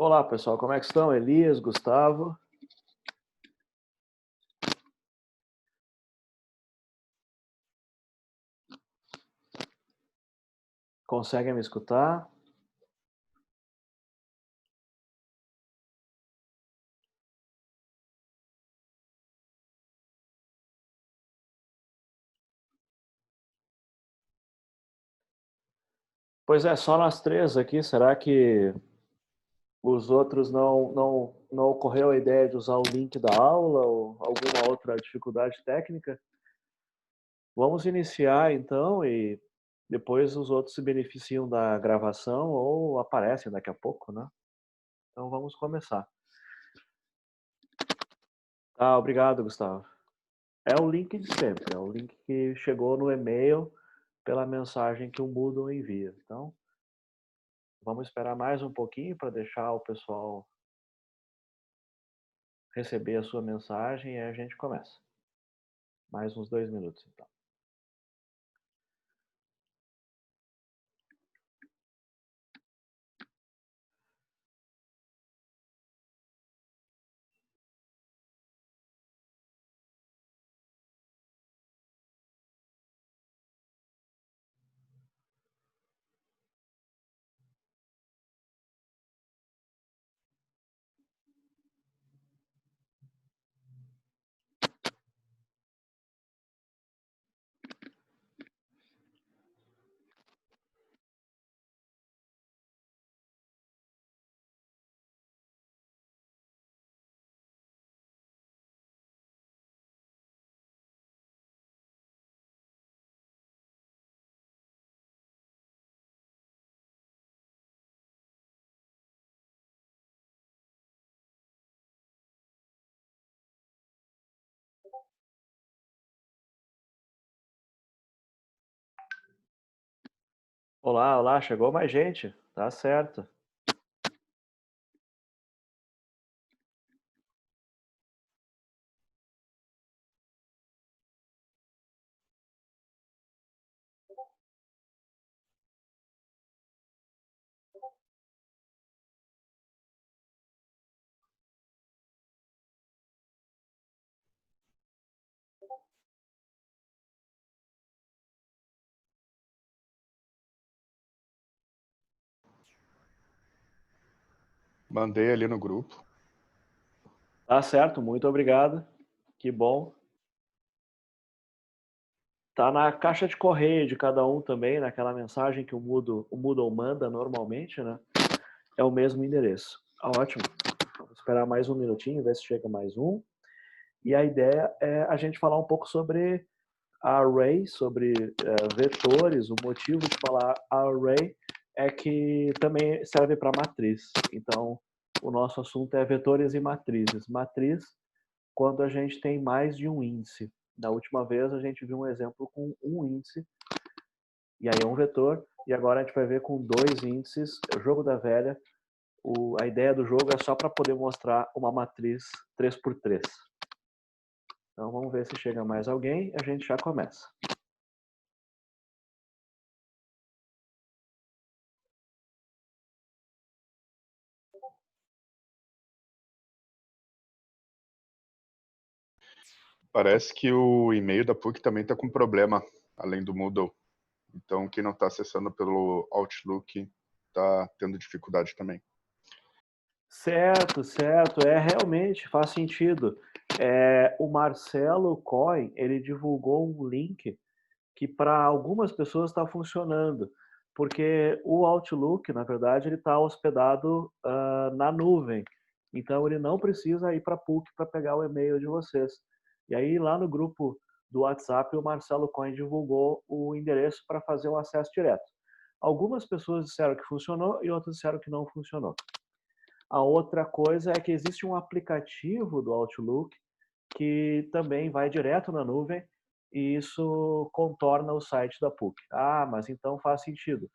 Olá, pessoal, como é que estão? Elias, Gustavo? Conseguem me escutar? Pois é, só nós três aqui. Será que os outros não ocorreu a ideia de usar o link da aula ou alguma outra dificuldade técnica? Vamos iniciar então e depois os outros se beneficiam da gravação ou aparecem daqui a pouco, né? Então vamos começar. Tá, obrigado, Gustavo. É o link de sempre, é o link que chegou no e-mail pela mensagem que o Moodle envia. Então, vamos esperar mais um pouquinho para deixar o pessoal receber a sua mensagem e aí a gente começa. Mais uns 2 minutos, então. Olá, olá, chegou mais gente, tá certo. Mandei ali no grupo. Tá certo, muito obrigado. Que bom. Tá na caixa de correio de cada um também, naquela mensagem que o Moodle manda normalmente, né? É o mesmo endereço. Ótimo. Vamos esperar mais um minutinho, ver se chega mais um. E a ideia é a gente falar um pouco sobre array, sobre vetores. O motivo de falar array é que também serve para matriz. Então, o nosso assunto é vetores e matrizes. Matriz, quando a gente tem mais de um índice. Da última vez, a gente viu um exemplo com um índice, e aí é um vetor, e agora a gente vai ver com dois índices, o jogo da velha. A ideia do jogo é só para poder mostrar uma matriz 3x3. Então, vamos ver se chega mais alguém, a gente já começa. Parece que o e-mail da PUC também está com problema, além do Moodle. Então, quem não está acessando pelo Outlook está tendo dificuldade também. Certo, certo. Realmente faz sentido. O Marcelo Cohen, ele divulgou um link que para algumas pessoas está funcionando, porque o Outlook, na verdade, ele está hospedado na nuvem. Então, ele não precisa ir para a PUC para pegar o e-mail de vocês. E aí, lá no grupo do WhatsApp, o Marcelo Cohen divulgou o endereço para fazer o acesso direto. Algumas pessoas disseram que funcionou e outras disseram que não funcionou. A outra coisa é que existe um aplicativo do Outlook que também vai direto na nuvem e isso contorna o site da PUC. Ah, mas então faz sentido.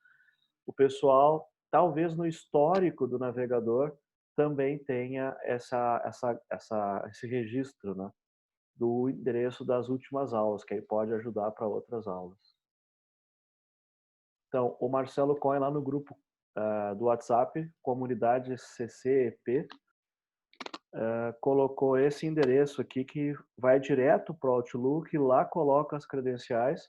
O pessoal, talvez no histórico do navegador, também tenha esse registro, né, do endereço das últimas aulas, que aí pode ajudar para outras aulas. Então, o Marcelo Cohen lá no grupo do WhatsApp, comunidade CCEP, colocou esse endereço aqui que vai direto para o Outlook, lá coloca as credenciais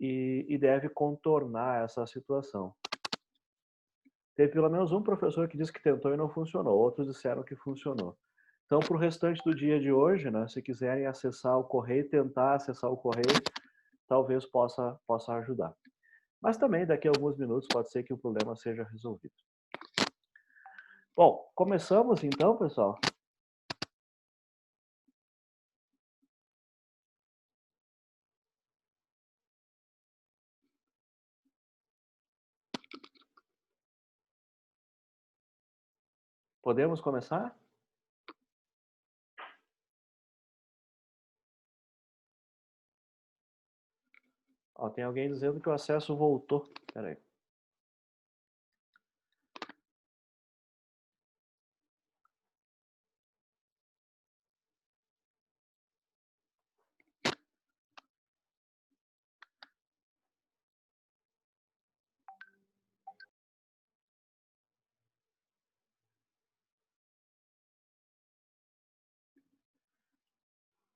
e deve contornar essa situação. Teve pelo menos um professor que disse que tentou e não funcionou, outros disseram que funcionou. Então, para o restante do dia de hoje, né, se quiserem acessar o correio, tentar acessar o correio, talvez possa ajudar. Mas também, daqui a alguns minutos, pode ser que o problema seja resolvido. Bom, começamos então, pessoal? Podemos começar? Ó, tem alguém dizendo que o acesso voltou. Espera aí.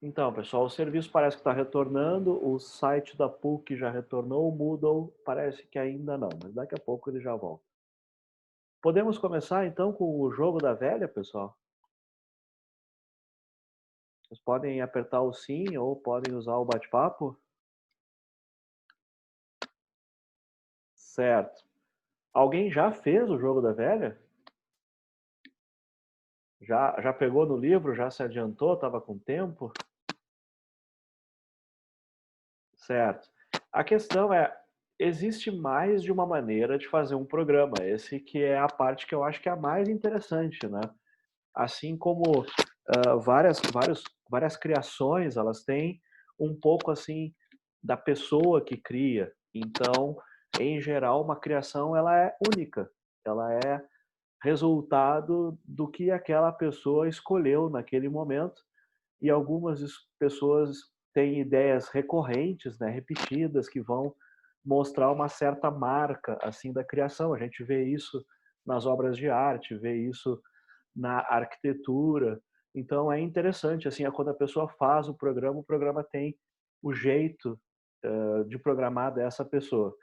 Então, pessoal, o serviço parece que está retornando, o site da PUC já retornou, o Moodle parece que ainda não, mas daqui a pouco ele já volta. Podemos começar então com o jogo da velha, pessoal? Vocês podem apertar o sim ou podem usar o bate-papo? Certo. Alguém já fez o jogo da velha? Já pegou no livro? Já se adiantou? Estava com tempo? Certo. A questão é, existe mais de uma maneira de fazer um programa. Esse que é a parte que eu acho que é a mais interessante, né? Assim como várias criações, elas têm um pouco assim da pessoa que cria. Então, em geral, uma criação ela é única. Ela é resultado do que aquela pessoa escolheu naquele momento. E algumas pessoas têm ideias recorrentes, né, repetidas, que vão mostrar uma certa marca assim da criação. A gente vê isso nas obras de arte, vê isso na arquitetura. Então é interessante assim, quando a pessoa faz o programa tem o jeito de programar dessa pessoa.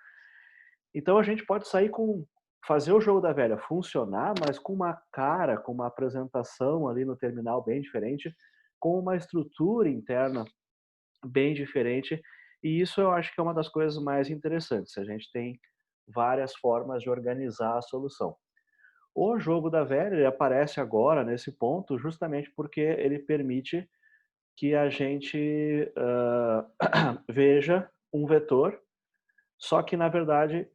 Então a gente pode sair com fazer o jogo da velha funcionar, mas com uma cara, com uma apresentação ali no terminal bem diferente, com uma estrutura interna bem diferente. E isso eu acho que é uma das coisas mais interessantes. A gente tem várias formas de organizar a solução. O jogo da velha ele aparece agora nesse ponto justamente porque ele permite que a gente veja um vetor, só que na verdade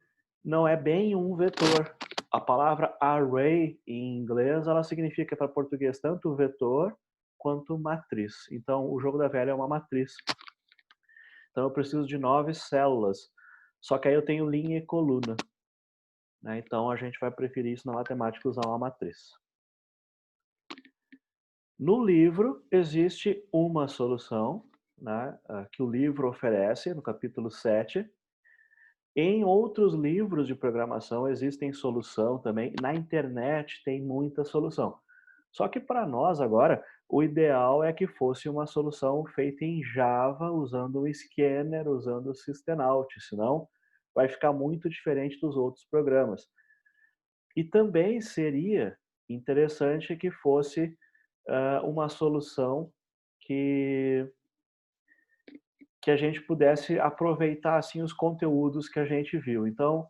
não é bem um vetor. A palavra array em inglês ela significa para português tanto vetor quanto matriz. Então o jogo da velha é uma matriz. Então eu preciso de 9 células. Só que aí eu tenho linha e coluna. Né? Então a gente vai preferir isso na matemática usar uma matriz. No livro existe uma solução, né, que o livro oferece, no capítulo 7. Em outros livros de programação existem solução também. Na internet tem muita solução. Só que para nós agora, o ideal é que fosse uma solução feita em Java, usando o Scanner, usando o Systemout, senão vai ficar muito diferente dos outros programas. E também seria interessante que fosse uma solução que a gente pudesse aproveitar assim os conteúdos que a gente viu. Então,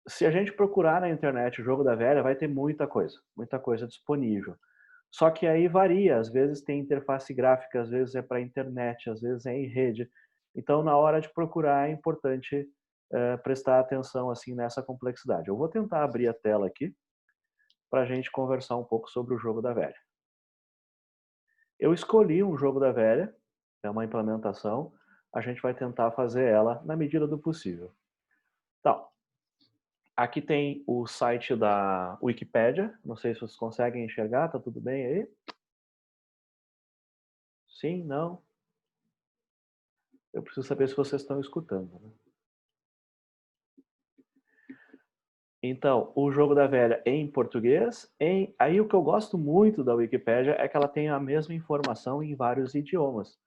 se a gente procurar na internet o jogo da velha, vai ter muita coisa disponível. Só que aí varia, às vezes tem interface gráfica, às vezes é para internet, às vezes é em rede. Então, na hora de procurar, é importante prestar atenção assim nessa complexidade. Eu vou tentar abrir a tela aqui para a gente conversar um pouco sobre o jogo da velha. Eu escolhi um jogo da velha, é uma implementação, a gente vai tentar fazer ela na medida do possível. Então, aqui tem o site da Wikipédia, não sei se vocês conseguem enxergar, tá tudo bem aí? Sim, não? Eu preciso saber se vocês estão escutando. Né? Então, o jogo da velha em português, aí o que eu gosto muito da Wikipédia é que ela tem a mesma informação em vários idiomas.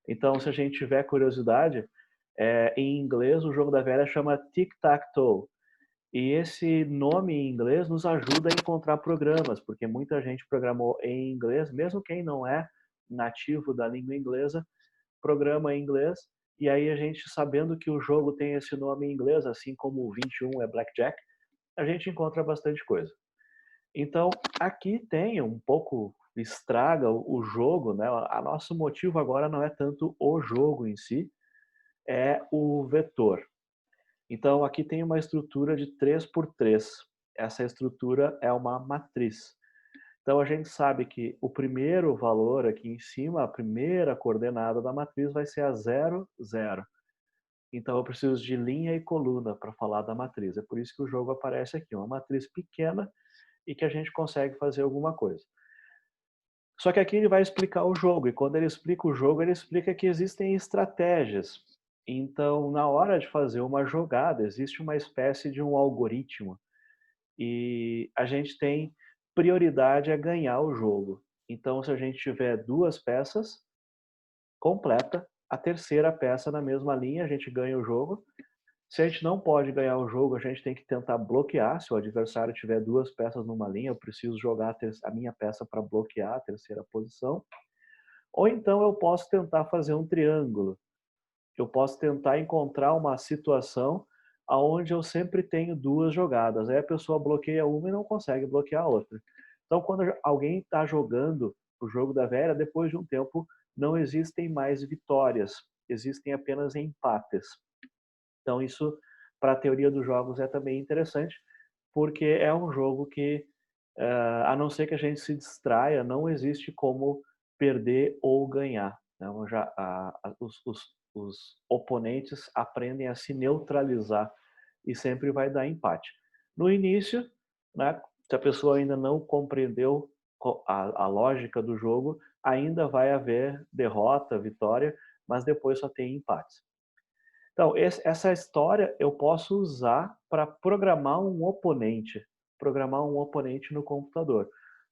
Então, se a gente tiver curiosidade, em inglês o jogo da velha chama Tic-Tac-Toe. E esse nome em inglês nos ajuda a encontrar programas, porque muita gente programou em inglês, mesmo quem não é nativo da língua inglesa, programa em inglês. E aí a gente, sabendo que o jogo tem esse nome em inglês, assim como o 21 é Blackjack, a gente encontra bastante coisa. Então, aqui tem um pouco, estraga o jogo, né? A nosso motivo agora não é tanto o jogo em si, é o vetor. Então, aqui tem uma estrutura de 3x3. Essa estrutura é uma matriz. Então, a gente sabe que o primeiro valor aqui em cima, a primeira coordenada da matriz vai ser a 0, 0. Então, eu preciso de linha e coluna para falar da matriz. É por isso que o jogo aparece aqui, uma matriz pequena e que a gente consegue fazer alguma coisa. Só que aqui ele vai explicar o jogo, e quando ele explica o jogo, ele explica que existem estratégias. Então, na hora de fazer uma jogada, existe uma espécie de um algoritmo, e a gente tem prioridade a ganhar o jogo. Então, se a gente tiver duas peças, completa a terceira peça na mesma linha, a gente ganha o jogo. Se a gente não pode ganhar o jogo, a gente tem que tentar bloquear. Se o adversário tiver duas peças numa linha, eu preciso jogar a minha peça para bloquear a terceira posição. Ou então eu posso tentar fazer um triângulo. Eu posso tentar encontrar uma situação onde eu sempre tenho duas jogadas. Aí a pessoa bloqueia uma e não consegue bloquear a outra. Então, quando alguém está jogando o jogo da velha, depois de um tempo, não existem mais vitórias, existem apenas empates. Então, isso, para a teoria dos jogos, é também interessante, porque é um jogo que, a não ser que a gente se distraia, não existe como perder ou ganhar. Né? Os oponentes aprendem a se neutralizar e sempre vai dar empate. No início, né, se a pessoa ainda não compreendeu a lógica do jogo, ainda vai haver derrota, vitória, mas depois só tem empates. Então, essa história eu posso usar para programar um oponente no computador,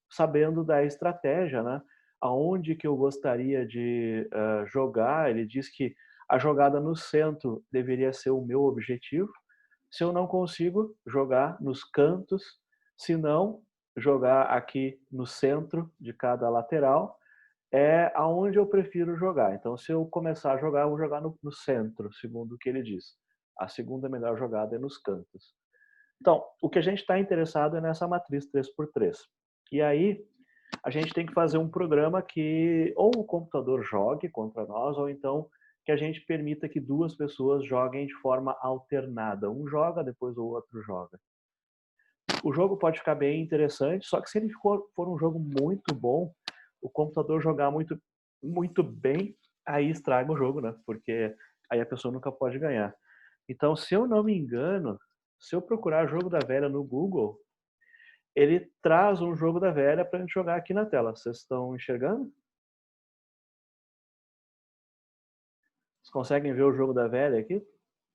sabendo da estratégia, né? Aonde que eu gostaria de jogar. Ele diz que a jogada no centro deveria ser o meu objetivo. Se eu não consigo jogar nos cantos, se não, jogar aqui no centro de cada lateral é aonde eu prefiro jogar. Então, se eu começar a jogar, eu vou jogar no centro, segundo o que ele diz. A segunda melhor jogada é nos cantos. Então, o que a gente está interessado é nessa matriz 3x3. E aí, a gente tem que fazer um programa que ou o computador jogue contra nós, ou então que a gente permita que duas pessoas joguem de forma alternada. Um joga, depois o outro joga. O jogo pode ficar bem interessante, só que se ele for um jogo muito bom, o computador jogar muito bem, aí estraga o jogo, né? Porque aí a pessoa nunca pode ganhar. Então, se eu não me engano, se eu procurar jogo da velha no Google, ele traz um jogo da velha para a gente jogar aqui na tela. Vocês estão enxergando? Vocês conseguem ver o jogo da velha aqui?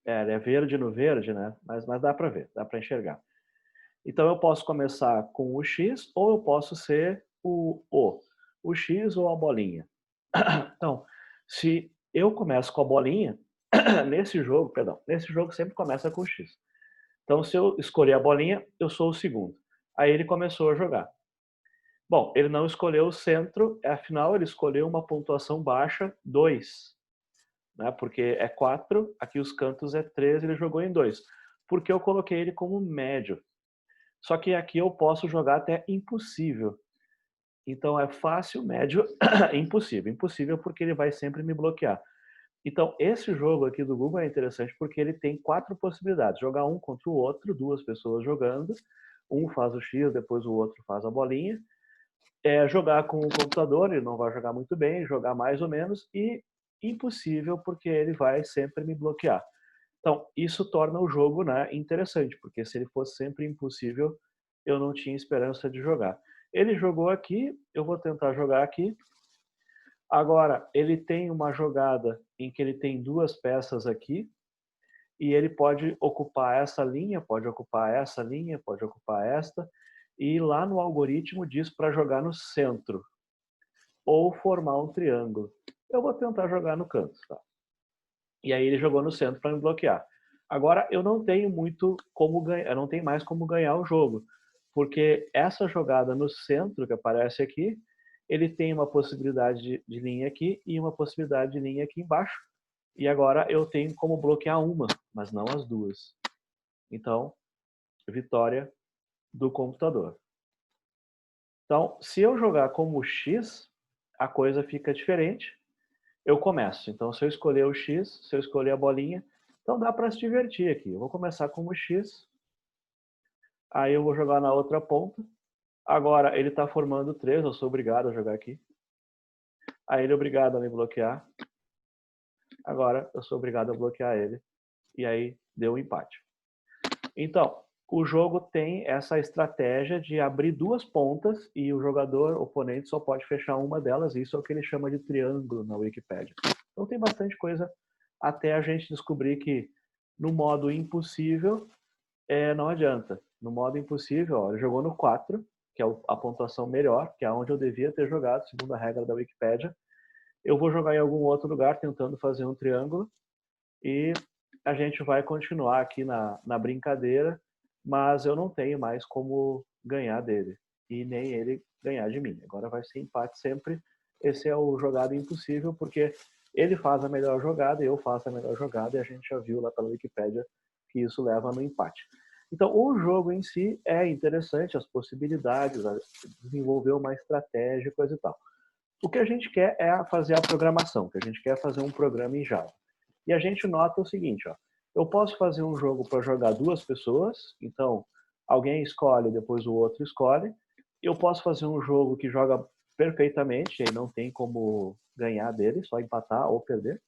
Ele é verde no verde, né? Mas dá para ver, dá para enxergar. Então eu posso começar com o X ou eu posso ser o X ou a bolinha. Então, se eu começo com a bolinha, nesse jogo sempre começa com o X. Então, se eu escolher a bolinha, eu sou o segundo. Aí ele começou a jogar. Bom, ele não escolheu o centro, afinal ele escolheu uma pontuação baixa, 2. Né? Porque é 4, aqui os cantos é 3, ele jogou em 2. Porque eu coloquei ele como médio. Só que aqui eu posso jogar até impossível. Então é fácil, médio, impossível. Impossível porque ele vai sempre me bloquear. Então esse jogo aqui do Google é interessante porque ele tem 4 possibilidades. Jogar um contra o outro, duas pessoas jogando. Um faz o X, depois o outro faz a bolinha. Jogar com o computador, ele não vai jogar muito bem. Jogar mais ou menos. E impossível porque ele vai sempre me bloquear. Então, isso torna o jogo, né, interessante, porque se ele fosse sempre impossível, eu não tinha esperança de jogar. Ele jogou aqui, eu vou tentar jogar aqui. Agora, ele tem uma jogada em que ele tem duas peças aqui, e ele pode ocupar essa linha, pode ocupar essa linha, pode ocupar esta, e lá no algoritmo diz para jogar no centro, ou formar um triângulo. Eu vou tentar jogar no canto, tá? E aí ele jogou no centro para me bloquear. Agora eu não tenho muito como ganhar, eu não tenho mais como ganhar o jogo, porque essa jogada no centro que aparece aqui, ele tem uma possibilidade de linha aqui e uma possibilidade de linha aqui embaixo. E agora eu tenho como bloquear uma, mas não as duas. Então, vitória do computador. Então, se eu jogar como X, a coisa fica diferente. Eu começo. Então, se eu escolher o X, se eu escolher a bolinha, então dá para se divertir aqui. Eu vou começar como X, aí eu vou jogar na outra ponta. Agora, ele está formando 3, eu sou obrigado a jogar aqui. Aí ele é obrigado a me bloquear. Agora, eu sou obrigado a bloquear ele. E aí, deu um empate. Então, o jogo tem essa estratégia de abrir 2 pontas e o jogador oponente só pode fechar uma delas. Isso é o que ele chama de triângulo na Wikipédia. Então tem bastante coisa até a gente descobrir que no modo impossível não adianta. No modo impossível, ó, ele jogou no 4, que é a pontuação melhor, que é onde eu devia ter jogado, segundo a regra da Wikipédia. Eu vou jogar em algum outro lugar tentando fazer um triângulo e a gente vai continuar aqui na brincadeira, mas eu não tenho mais como ganhar dele e nem ele ganhar de mim. Agora vai ser empate sempre. Esse é o jogado impossível, porque ele faz a melhor jogada e eu faço a melhor jogada, e a gente já viu lá pela Wikipédia que isso leva no empate. Então, o jogo em si é interessante, as possibilidades, desenvolver uma estratégia, coisa e tal. O que a gente quer é fazer a programação, que a gente quer fazer um programa em Java. E a gente nota o seguinte, ó, eu posso fazer um jogo para jogar 2 pessoas, então alguém escolhe, depois o outro escolhe. Eu posso fazer um jogo que joga perfeitamente, e aí não tem como ganhar dele, só empatar ou perder.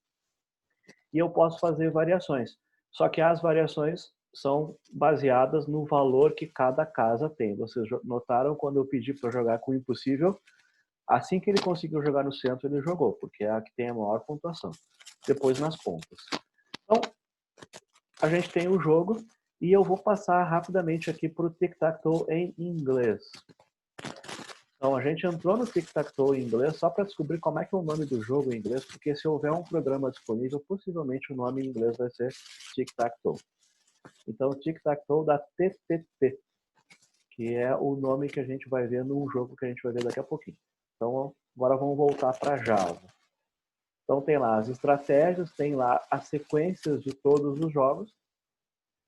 E eu posso fazer variações. Só que as variações são baseadas no valor que cada casa tem. Vocês notaram quando eu pedi para jogar com o impossível? Assim que ele conseguiu jogar no centro, ele jogou, porque é a que tem a maior pontuação. Depois nas pontas. Então, a gente tem o jogo e eu vou passar rapidamente aqui para o Tic-Tac-Toe em inglês. Então, a gente entrou no Tic-Tac-Toe em inglês só para descobrir como é que é o nome do jogo em inglês, porque se houver um programa disponível, possivelmente o nome em inglês vai ser Tic-Tac-Toe. Então, Tic-Tac-Toe da TTT, que é o nome que a gente vai ver num jogo que a gente vai ver daqui a pouquinho. Então, agora vamos voltar para Java. Então, tem lá as estratégias, tem lá as sequências de todos os jogos,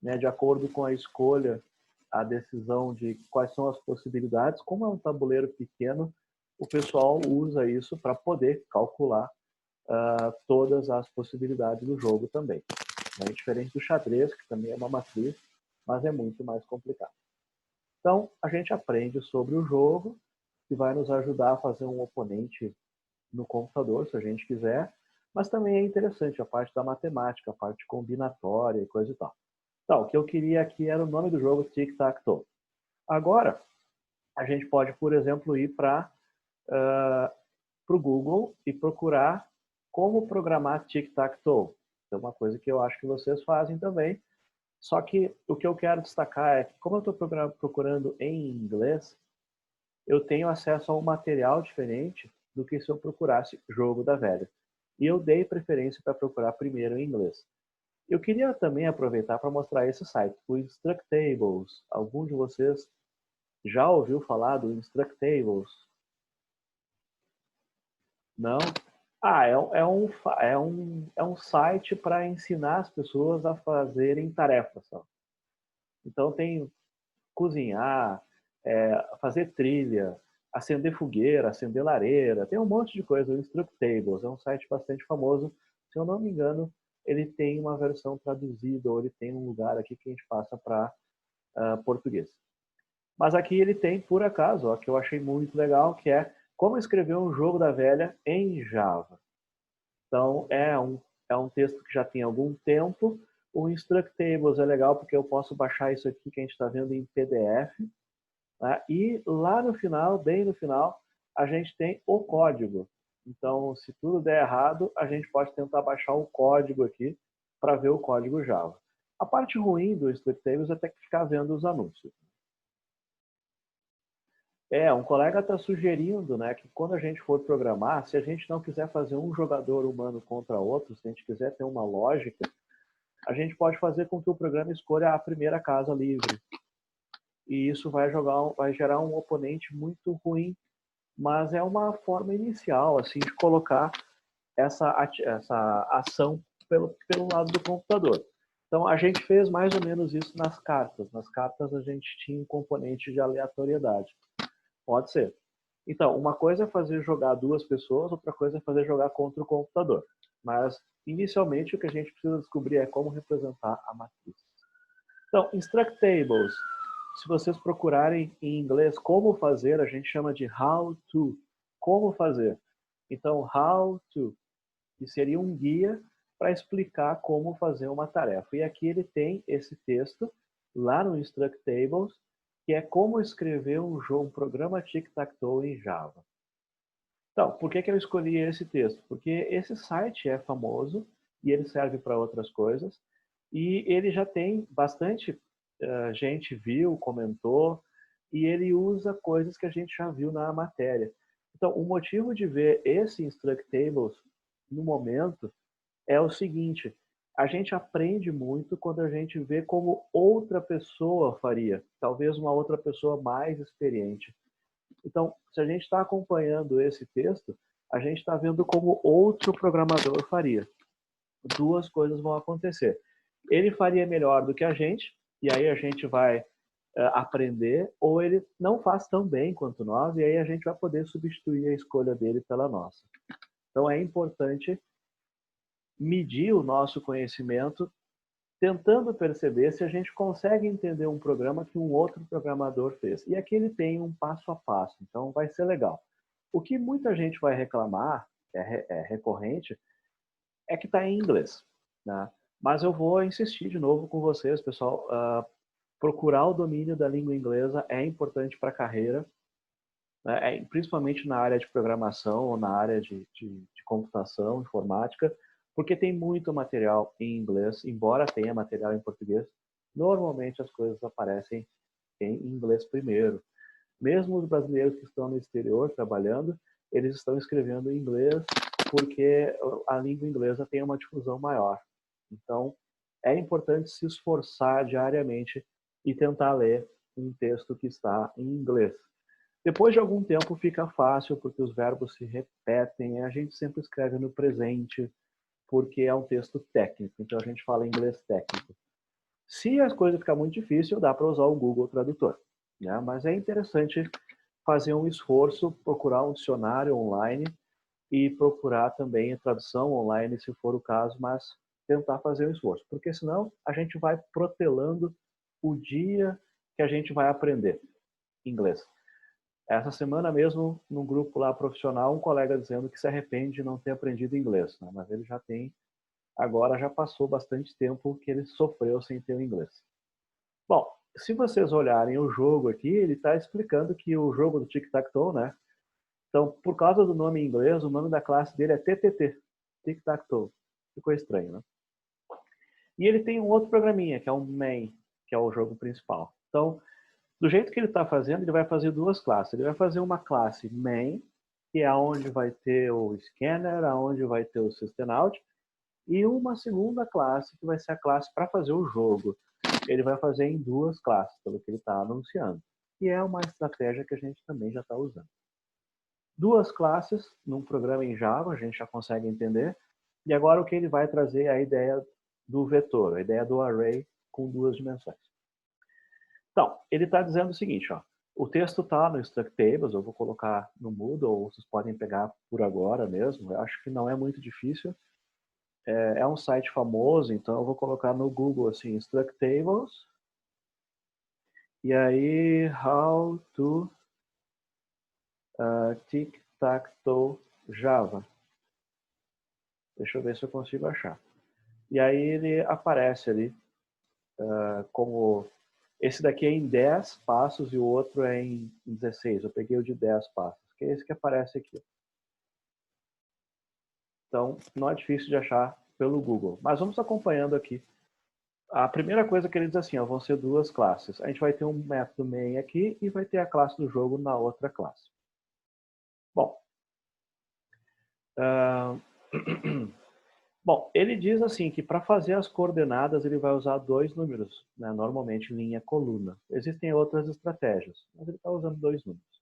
né, de acordo com a escolha, a decisão de quais são as possibilidades. Como é um tabuleiro pequeno, o pessoal usa isso para poder calcular todas as possibilidades do jogo também. É diferente do xadrez, que também é uma matriz, mas é muito mais complicado. Então, a gente aprende sobre o jogo, que vai nos ajudar a fazer um oponente no computador, se a gente quiser, mas também é interessante a parte da matemática, a parte combinatória e coisa e tal. Então, o que eu queria aqui era o nome do jogo Tic-Tac-Toe. Agora, a gente pode, por exemplo, ir para o Google e procurar como programar Tic-Tac-Toe. É uma coisa que eu acho que vocês fazem também. Só que o que eu quero destacar é que, como eu estou procurando em inglês, eu tenho acesso a um material diferente do que se eu procurasse jogo da velha. E eu dei preferência para procurar primeiro em inglês. Eu queria também aproveitar para mostrar esse site, o Instructables. Algum de vocês já ouviu falar do Instructables? Não? Ah, é um site para ensinar as pessoas a fazerem tarefas. Ó. Então tem cozinhar, fazer trilha, acender fogueira, acender lareira, tem um monte de coisa. O Instructables é um site bastante famoso. Se eu não me engano, ele tem uma versão traduzida, ou ele tem um lugar aqui que a gente passa para português. Mas aqui ele tem, por acaso, ó, que eu achei muito legal, que é como escrever um jogo da velha em Java. Então, é um texto que já tem algum tempo. O Instructables é legal porque eu posso baixar isso aqui que a gente está vendo em PDF. Né? E lá no final, bem no final, a gente tem o código. Então, se tudo der errado, a gente pode tentar baixar o código aqui para ver o código Java. A parte ruim do Instructables é ter que ficar vendo os anúncios. Um colega está sugerindo, né, que quando a gente for programar, se a gente não quiser fazer um jogador humano contra outro, se a gente quiser ter uma lógica, a gente pode fazer com que o programa escolha a primeira casa livre. E isso vai gerar um oponente muito ruim, mas é uma forma inicial assim de colocar essa ação pelo lado do computador. Então a gente fez mais ou menos isso nas cartas. Nas cartas a gente tinha um componente de aleatoriedade. Pode ser. Então, uma coisa é fazer jogar duas pessoas, outra coisa é fazer jogar contra o computador. Mas, inicialmente, o que a gente precisa descobrir é como representar a matriz. Então, Instructables, se vocês procurarem em inglês como fazer, a gente chama de how to. Como fazer. Então, how to, que seria um guia para explicar como fazer uma tarefa. E aqui ele tem esse texto, lá no Instructables, que é como escrever um programa tic-tac-toe em Java. Então, por que eu escolhi esse texto? Porque esse site é famoso e ele serve para outras coisas e ele já tem bastante gente viu, comentou e ele usa coisas que a gente já viu na matéria. Então, o motivo de ver esse Instructables no momento é o seguinte: a gente aprende muito quando a gente vê como outra pessoa faria, talvez uma outra pessoa mais experiente. Então, se a gente está acompanhando esse texto, a gente está vendo como outro programador faria. Duas coisas vão acontecer. Ele faria melhor do que a gente, e aí a gente vai aprender, ou ele não faz tão bem quanto nós, e aí a gente vai poder substituir a escolha dele pela nossa. Então, é importante medir o nosso conhecimento tentando perceber se a gente consegue entender um programa que um outro programador fez. E aqui ele tem um passo a passo, então vai ser legal. O que muita gente vai reclamar, é recorrente, é que está em inglês. Né? Mas eu vou insistir de novo com vocês, pessoal. Procurar o domínio da língua inglesa é importante para a carreira, né? Principalmente na área de programação ou na área de computação, informática, porque tem muito material em inglês, embora tenha material em português, normalmente as coisas aparecem em inglês primeiro. Mesmo os brasileiros que estão no exterior trabalhando, eles estão escrevendo em inglês porque a língua inglesa tem uma difusão maior. Então, é importante se esforçar diariamente e tentar ler um texto que está em inglês. Depois de algum tempo fica fácil, porque os verbos se repetem, a gente sempre escreve no presente, porque é um texto técnico, então a gente fala inglês técnico. Se as coisas ficar muito difícil, dá para usar o Google Tradutor, né? Mas é interessante fazer um esforço, procurar um dicionário online e procurar também a tradução online, se for o caso, mas tentar fazer um esforço, porque senão a gente vai protelando o dia que a gente vai aprender inglês. Essa semana mesmo, num grupo lá profissional, um colega dizendo que se arrepende de não ter aprendido inglês, né? Mas ele já tem, agora já passou bastante tempo que ele sofreu sem ter o inglês. Bom, se vocês olharem o jogo aqui, ele está explicando que o jogo do tic-tac-toe, né? Então, por causa do nome em inglês, o nome da classe dele é TTT, tic-tac-toe. Ficou estranho, né? E ele tem um outro programinha, que é o main, que é o jogo principal. Então, do jeito que ele está fazendo, ele vai fazer duas classes. Ele vai fazer uma classe main, que é onde vai ter o scanner, onde vai ter o system out, e uma segunda classe, que vai ser a classe para fazer o jogo. Ele vai fazer em duas classes, pelo que ele está anunciando. E é uma estratégia que a gente também já está usando. Duas classes num programa em Java, a gente já consegue entender. E agora o que ele vai trazer é a ideia do vetor, a ideia do array com duas dimensões. Então, ele está dizendo o seguinte, ó, o texto está no Instructables, eu vou colocar no Moodle, ou vocês podem pegar por agora mesmo, eu acho que não é muito difícil. É um site famoso, então eu vou colocar no Google assim, Instructables, e aí, how to tic-tac-toe Java. Deixa eu ver se eu consigo achar. E aí ele aparece ali como... Esse daqui é em 10 passos e o outro é em 16. Eu peguei o de 10 passos, que é esse que aparece aqui. Então, não é difícil de achar pelo Google. Mas vamos acompanhando aqui A primeira coisa que ele diz assim, ó, vão ser duas classes. A gente vai ter um método main aqui e vai ter a classe do jogo na outra classe. Bom, bom, ele diz assim que para fazer as coordenadas ele vai usar dois números, né? Normalmente linha coluna. Existem outras estratégias, mas ele está usando dois números.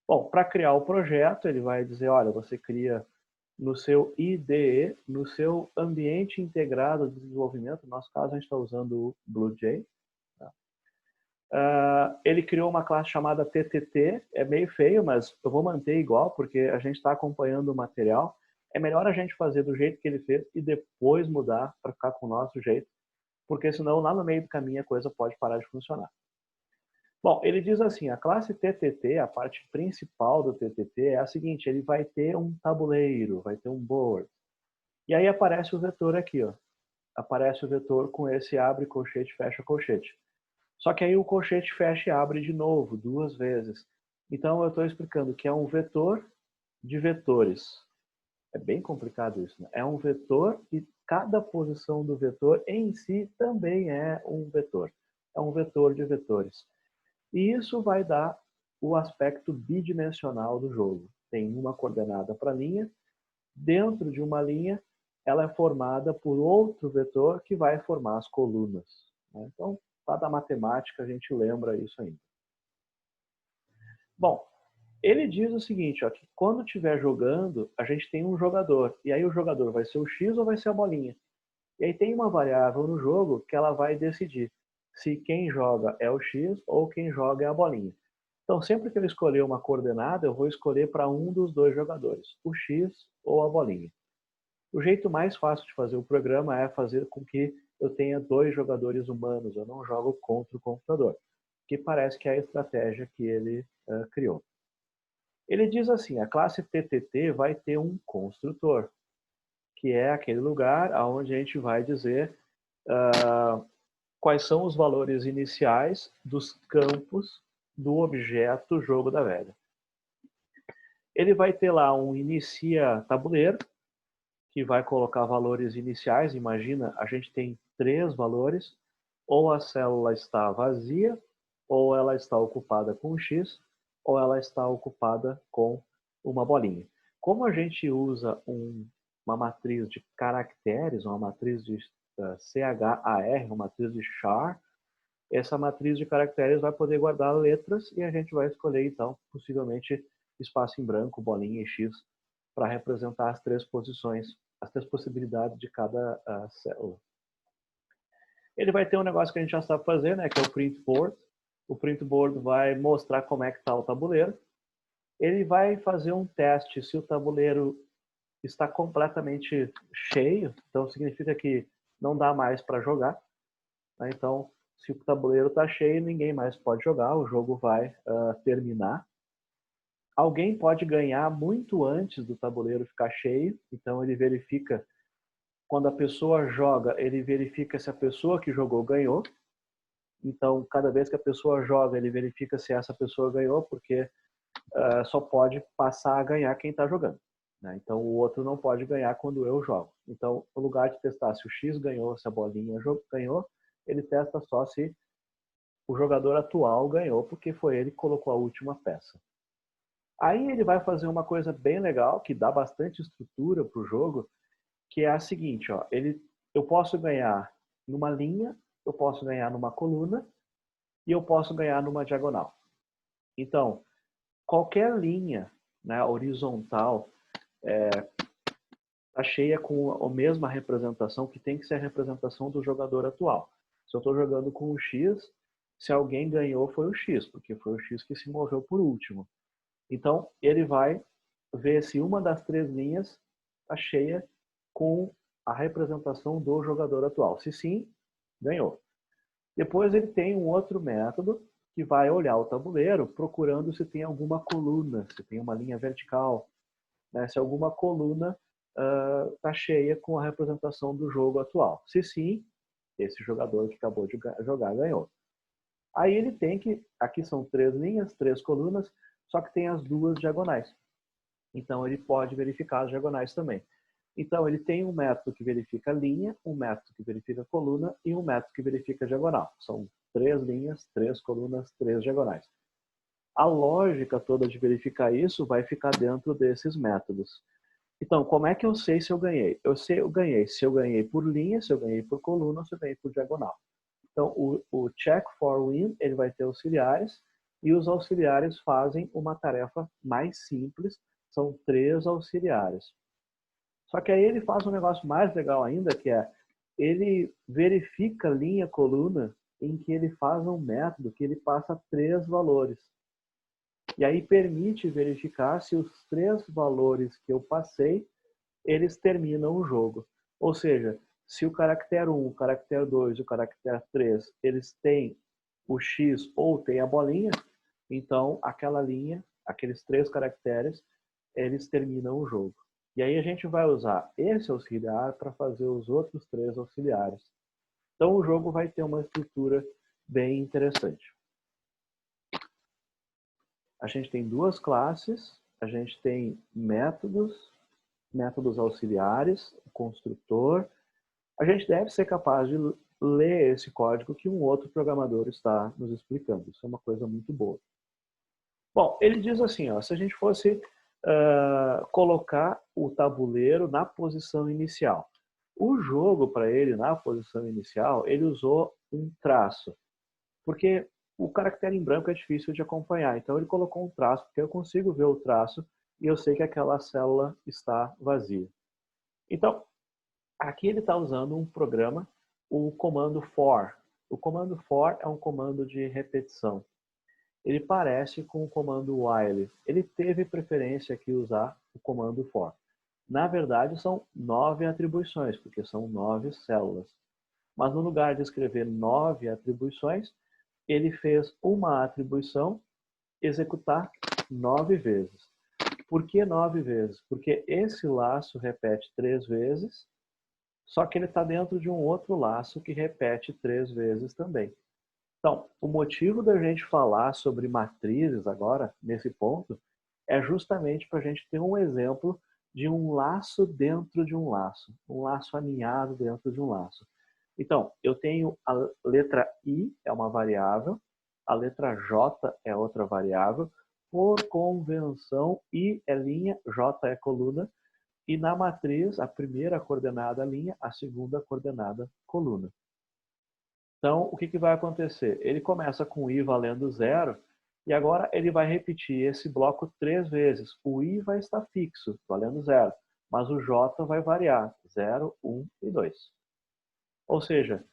Bom, para criar o projeto ele vai dizer, olha, você cria no seu IDE, no seu ambiente integrado de desenvolvimento, no nosso caso a gente está usando o BlueJ. Ele criou uma classe chamada TTT, é meio feio, mas eu vou manter igual, porque a gente está acompanhando o material. É melhor a gente fazer do jeito que ele fez e depois mudar para ficar com o nosso jeito, porque senão lá no meio do caminho a coisa pode parar de funcionar. Bom, ele diz assim, a classe TTT, a parte principal do TTT é a seguinte, ele vai ter um tabuleiro, vai ter um board. E aí aparece o vetor aqui, ó. Aparece o vetor com esse abre colchete, fecha colchete. Só que aí o colchete fecha e abre de novo, duas vezes. Então eu estou explicando que é um vetor de vetores. É bem complicado isso, né? É um vetor e cada posição do vetor em si também é um vetor. É um vetor de vetores. E isso vai dar o aspecto bidimensional do jogo. Tem uma coordenada para a linha, dentro de uma linha ela é formada por outro vetor que vai formar as colunas. Então, lá da matemática a gente lembra isso ainda. Bom, ele diz o seguinte, ó, que quando estiver jogando, a gente tem um jogador. E aí o jogador vai ser o X ou vai ser a bolinha. E aí tem uma variável no jogo que ela vai decidir se quem joga é o X ou quem joga é a bolinha. Então, sempre que eu escolher uma coordenada, eu vou escolher para um dos dois jogadores, o X ou a bolinha. O jeito mais fácil de fazer o programa é fazer com que eu tenha dois jogadores humanos, eu não jogo contra o computador, que parece que é a estratégia que ele criou. Ele diz assim, a classe TTT vai ter um construtor, que é aquele lugar onde a gente vai dizer quais são os valores iniciais dos campos do objeto jogo da velha. Ele vai ter lá um inicia tabuleiro, que vai colocar valores iniciais. Imagina, a gente tem três valores, ou a célula está vazia, ou ela está ocupada com um X, ou ela está ocupada com uma bolinha. Como a gente usa uma matriz de caracteres, uma matriz de CHAR, uma matriz de char, essa matriz de caracteres vai poder guardar letras e a gente vai escolher, então, possivelmente, espaço em branco, bolinha e X, para representar as três posições, as três possibilidades de cada célula. Ele vai ter um negócio que a gente já sabe fazer, né, que é o print board. O print board vai mostrar como é que está o tabuleiro. Ele vai fazer um teste se o tabuleiro está completamente cheio, então significa que não dá mais para jogar. Então, se o tabuleiro está cheio, ninguém mais pode jogar, o jogo vai terminar. Alguém pode ganhar muito antes do tabuleiro ficar cheio, então ele verifica, quando a pessoa joga, ele verifica se a pessoa que jogou ganhou. Então, cada vez que a pessoa joga, ele verifica se essa pessoa ganhou, porque só pode passar a ganhar quem está jogando. Né? Então, o outro não pode ganhar quando eu jogo. Então, no lugar de testar se o X ganhou, se a bolinha ganhou, ele testa só se o jogador atual ganhou, porque foi ele que colocou a última peça. Aí ele vai fazer uma coisa bem legal, que dá bastante estrutura para o jogo, que é a seguinte, ó, eu posso ganhar numa linha, eu posso ganhar numa coluna e eu posso ganhar numa diagonal. Então, qualquer linha, né, horizontal está cheia com a mesma representação, que tem que ser a representação do jogador atual. Se eu estou jogando com o X, se alguém ganhou foi o X, porque foi o X que se moveu por último. Então, ele vai ver se uma das três linhas está cheia com a representação do jogador atual. Se sim, ganhou. Depois ele tem um outro método que vai olhar o tabuleiro procurando se tem alguma coluna, se tem uma linha vertical, né, se alguma coluna está cheia com a representação do jogo atual. Se sim, esse jogador que acabou de jogar ganhou. Aí ele tem que, aqui são três linhas, três colunas, só que tem as duas diagonais. Então ele pode verificar as diagonais também. Então, ele tem um método que verifica linha, um método que verifica coluna e um método que verifica diagonal. São 3 linhas, 3 colunas, 3 diagonais. A lógica toda de verificar isso vai ficar dentro desses métodos. Então, como é que eu sei se eu ganhei? Eu ganhei se eu ganhei por linha, se eu ganhei por coluna, se eu ganhei por diagonal. Então, o check for win, ele vai ter auxiliares, e os auxiliares fazem uma tarefa mais simples, são 3 auxiliares. Só que aí ele faz um negócio mais legal ainda, que é, ele verifica linha, coluna, em que ele faz um método que ele passa 3 valores. E aí permite verificar se os 3 valores que eu passei, eles terminam o jogo. Ou seja, se o caractere 1, o caractere 2 e o caractere 3, eles têm o X ou têm a bolinha, então aquela linha, aqueles 3 caracteres, eles terminam o jogo. E aí a gente vai usar esse auxiliar para fazer os outros 3 auxiliares. Então o jogo vai ter uma estrutura bem interessante. A gente tem 2 classes, a gente tem métodos auxiliares, o construtor. A gente deve ser capaz de ler esse código que um outro programador está nos explicando. Isso é uma coisa muito boa. Bom, ele diz assim, ó, se a gente fosse colocar o tabuleiro na posição inicial. O jogo, para ele, na posição inicial, ele usou um traço. Porque o caractere em branco é difícil de acompanhar. Então ele colocou um traço, porque eu consigo ver o traço e eu sei que aquela célula está vazia. Então, aqui ele está usando um programa, o comando for. O comando for é um comando de repetição. Ele parece com o comando while. Ele teve preferência aqui usar o comando for. Na verdade, são 9 atribuições, porque são 9 células. Mas no lugar de escrever 9 atribuições, ele fez uma atribuição executar 9 vezes. Por que 9 vezes? Porque esse laço repete 3 vezes, só que ele está dentro de um outro laço que repete 3 vezes também. Então, o motivo da gente falar sobre matrizes agora, nesse ponto, é justamente para a gente ter um exemplo de um laço dentro de um laço aninhado dentro de um laço. Então, eu tenho a letra I, é uma variável, a letra J é outra variável, por convenção, I é linha, J é coluna, e na matriz, a primeira coordenada linha, a segunda coordenada coluna. Então, o que vai acontecer? Ele começa com I valendo 0, e agora ele vai repetir esse bloco 3 vezes. O I vai estar fixo, valendo 0, mas o J vai variar, 0, 1 e 2. Ou seja,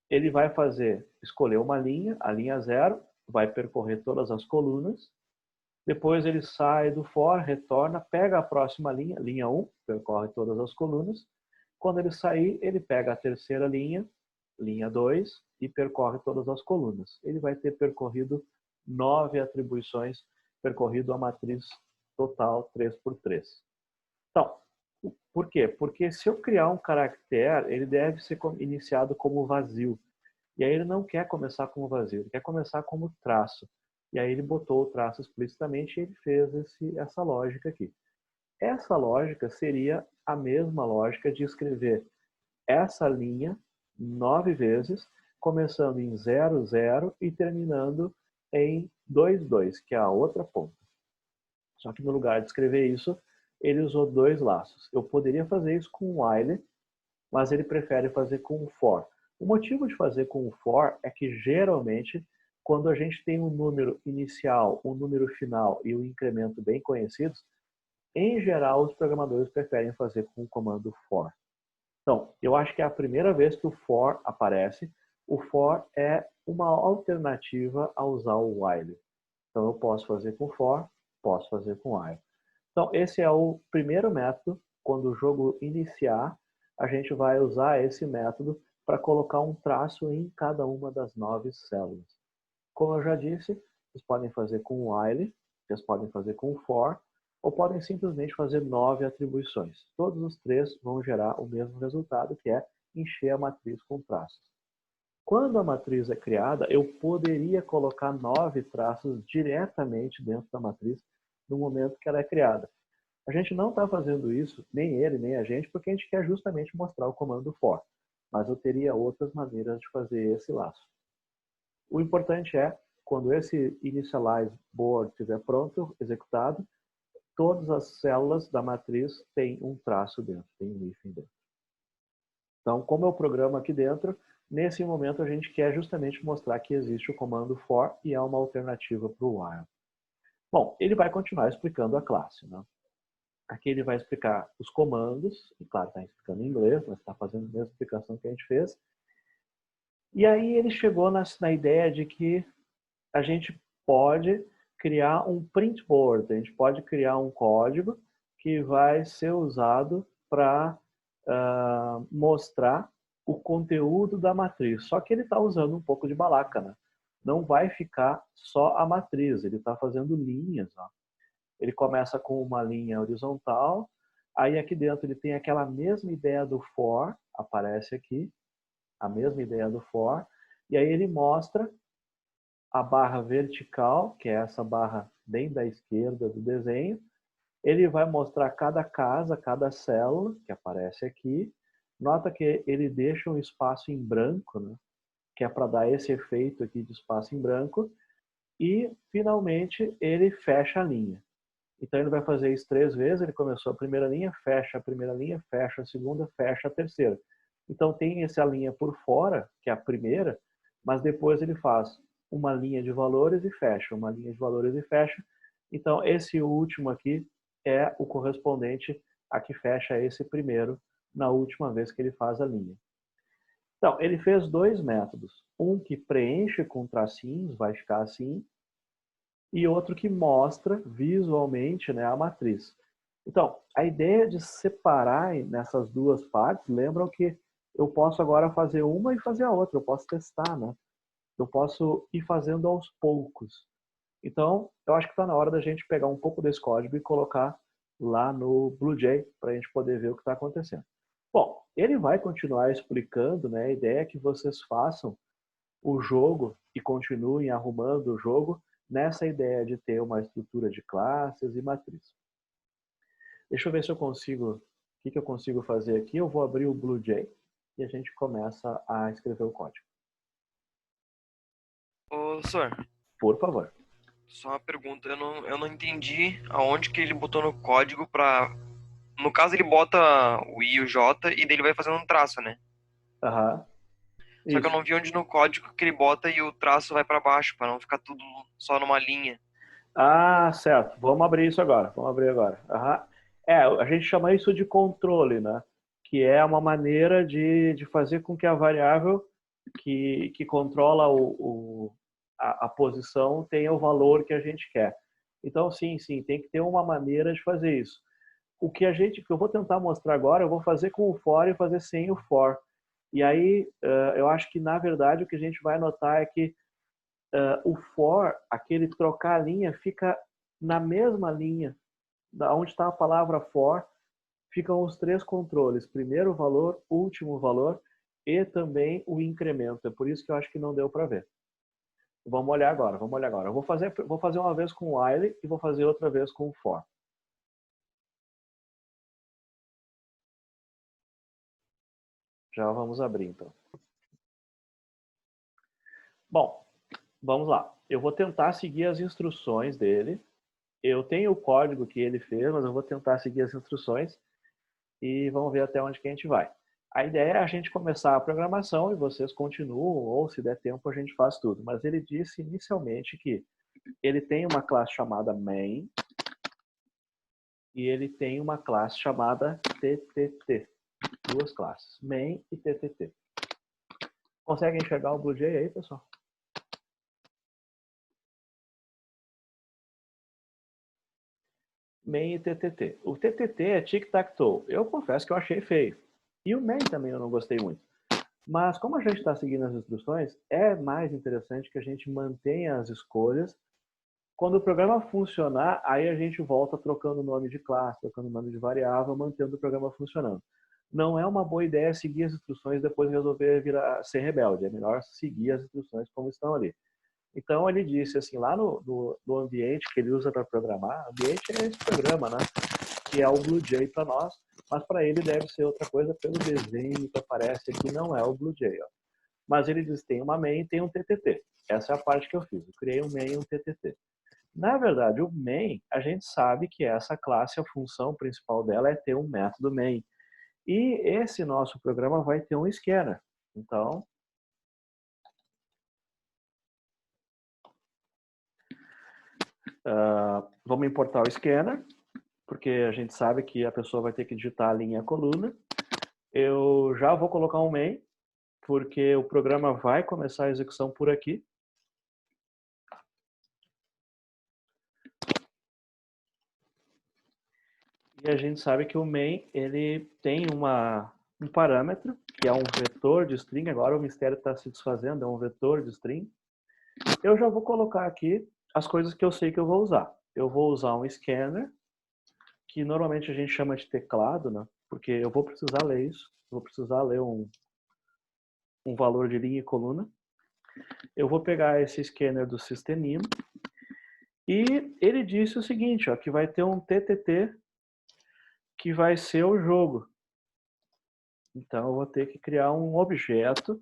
ele vai escolher uma linha, a linha 0, vai percorrer todas as colunas, depois ele sai do for, retorna, pega a próxima linha, linha 1, percorre todas as colunas. Quando ele sair, ele pega a terceira linha, linha 2, e percorre todas as colunas. Ele vai ter percorrido 9 atribuições, percorrido a matriz total 3x3. Então, por quê? Porque se eu criar um caractere, ele deve ser iniciado como vazio. E aí ele não quer começar como vazio, ele quer começar como traço. E aí ele botou o traço explicitamente e ele fez essa lógica aqui. Essa lógica seria a mesma lógica de escrever essa linha 9 vezes, começando em 0, 0 e terminando em 2, 2, que é a outra ponta. Só que no lugar de escrever isso, ele usou 2 laços. Eu poderia fazer isso com o while, mas ele prefere fazer com o for. O motivo de fazer com o for é que geralmente, quando a gente tem um número inicial, um número final e um incremento bem conhecidos, em geral os programadores preferem fazer com o comando for. Então, eu acho que é a primeira vez que o for aparece. O for é uma alternativa a usar o while. Então, eu posso fazer com for, posso fazer com while. Então, esse é o primeiro método. Quando o jogo iniciar, a gente vai usar esse método para colocar um traço em cada uma das 9 células. Como eu já disse, vocês podem fazer com while, vocês podem fazer com for, ou podem simplesmente fazer 9 atribuições. Todos os 3 vão gerar o mesmo resultado, que é encher a matriz com traços. Quando a matriz é criada, eu poderia colocar 9 traços diretamente dentro da matriz no momento que ela é criada. A gente não está fazendo isso, nem ele, nem a gente, porque a gente quer justamente mostrar o comando for. Mas eu teria outras maneiras de fazer esse laço. O importante é, quando esse initialize board estiver pronto, executado, todas as células da matriz têm um traço dentro, tem um hífen dentro. Então, como eu programo aqui dentro, nesse momento a gente quer justamente mostrar que existe o comando for e é uma alternativa para o while. Bom, ele vai continuar explicando a classe, né? Aqui ele vai explicar os comandos, e claro, está explicando em inglês, mas está fazendo a mesma explicação que a gente fez. E aí ele chegou na ideia de que a gente pode criar um print board, a gente pode criar um código que vai ser usado para mostrar o conteúdo da matriz. Só que ele está usando um pouco de balaca, né? Não vai ficar só a matriz, ele está fazendo linhas. Ó. Ele começa com uma linha horizontal, aí aqui dentro ele tem aquela mesma ideia do for, aparece aqui, a mesma ideia do for, e aí ele mostra a barra vertical, que é essa barra bem da esquerda do desenho. Ele vai mostrar cada casa, cada célula, que aparece aqui. Nota que ele deixa um espaço em branco, né? Que é para dar esse efeito aqui de espaço em branco. E, finalmente, ele fecha a linha. Então, ele vai fazer isso 3 vezes. Ele começou a primeira linha, fecha a primeira linha, fecha a segunda, fecha a terceira. Então, tem essa linha por fora, que é a primeira, mas depois ele faz uma linha de valores e fecha, uma linha de valores e fecha. Então, esse último aqui é o correspondente a que fecha esse primeiro na última vez que ele faz a linha. Então, ele fez 2 métodos. Um que preenche com tracinhos, vai ficar assim, e outro que mostra visualmente, né, a matriz. Então, a ideia de separar nessas 2 partes, lembram que eu posso agora fazer uma e fazer a outra, eu posso testar, né? Eu posso ir fazendo aos poucos. Então, eu acho que está na hora da gente pegar um pouco desse código e colocar lá no BlueJ para a gente poder ver o que está acontecendo. Bom, ele vai continuar explicando, né? A ideia é que vocês façam o jogo e continuem arrumando o jogo nessa ideia de ter uma estrutura de classes e matriz. Deixa eu ver se eu consigo, o que eu consigo fazer aqui. Eu vou abrir o BlueJ e a gente começa a escrever o código. Ô, senhor, Por favor. só uma pergunta. Eu não entendi aonde que ele botou no código pra... No caso, ele bota o I e o J e daí ele vai fazendo um traço, né? Aham. Só que eu Isso. não vi onde no código que ele bota e o traço vai pra baixo, pra não ficar tudo só numa linha. Ah, certo. Vamos abrir isso agora. Vamos abrir agora. Aham. A gente chama isso de controle, né? Que é uma maneira de fazer com que a variável que controla a posição tenha o valor que a gente quer. Então, sim, tem que ter uma maneira de fazer isso. O que eu vou tentar mostrar agora, eu vou fazer com o for e fazer sem o for. E aí, eu acho que, na verdade, o que a gente vai notar é que o for, aquele trocar a linha, fica na mesma linha, da onde está a palavra for, ficam os 3 controles, primeiro valor, último valor e também o incremento. É por isso que eu acho que não deu para ver. Vamos olhar agora, vamos olhar agora. Eu vou fazer uma vez com o while e vou fazer outra vez com o for. Já vamos abrir então. Bom, vamos lá. Eu vou tentar seguir as instruções dele. Eu tenho o código que ele fez, mas eu vou tentar seguir as instruções e vamos ver até onde que a gente vai. A ideia é a gente começar a programação e vocês continuam, ou se der tempo a gente faz tudo. Mas ele disse inicialmente que ele tem uma classe chamada main e ele tem uma classe chamada ttt. 2 classes, main e ttt. Conseguem enxergar o BlueJ aí, pessoal? Main e ttt. O ttt é tic-tac-toe. Eu confesso que eu achei feio. E o main também eu não gostei muito. Mas como a gente está seguindo as instruções, é mais interessante que a gente mantenha as escolhas. Quando o programa funcionar, aí a gente volta trocando o nome de classe, trocando o nome de variável, mantendo o programa funcionando. Não é uma boa ideia seguir as instruções e depois resolver ser rebelde. É melhor seguir as instruções como estão ali. Então ele disse assim, lá no ambiente que ele usa para programar, ambiente é esse programa, né? que é o BlueJ para nós, mas para ele deve ser outra coisa pelo desenho que aparece aqui, não é o BlueJ. Ó. Mas ele diz que tem uma main e tem um TTT. Essa é a parte que eu fiz. Eu criei um main e um TTT. Na verdade, o main, a gente sabe que essa classe, a função principal dela é ter um método main. E esse nosso programa vai ter um scanner. Então, vamos importar o scanner, porque a gente sabe que a pessoa vai ter que digitar a linha e a coluna. Eu já vou colocar um main, porque o programa vai começar a execução por aqui. E a gente sabe que o main ele tem um parâmetro, que é um vetor de string. Agora o mistério está se desfazendo, é um vetor de string. Eu já vou colocar aqui as coisas que eu sei que eu vou usar. Eu vou usar um scanner, que normalmente a gente chama de teclado, né? Porque eu vou precisar ler isso. Vou precisar ler um valor de linha e coluna. Eu vou pegar esse scanner do Systemino. E ele disse o seguinte, ó, que vai ter um TTT que vai ser o jogo. Então eu vou ter que criar um objeto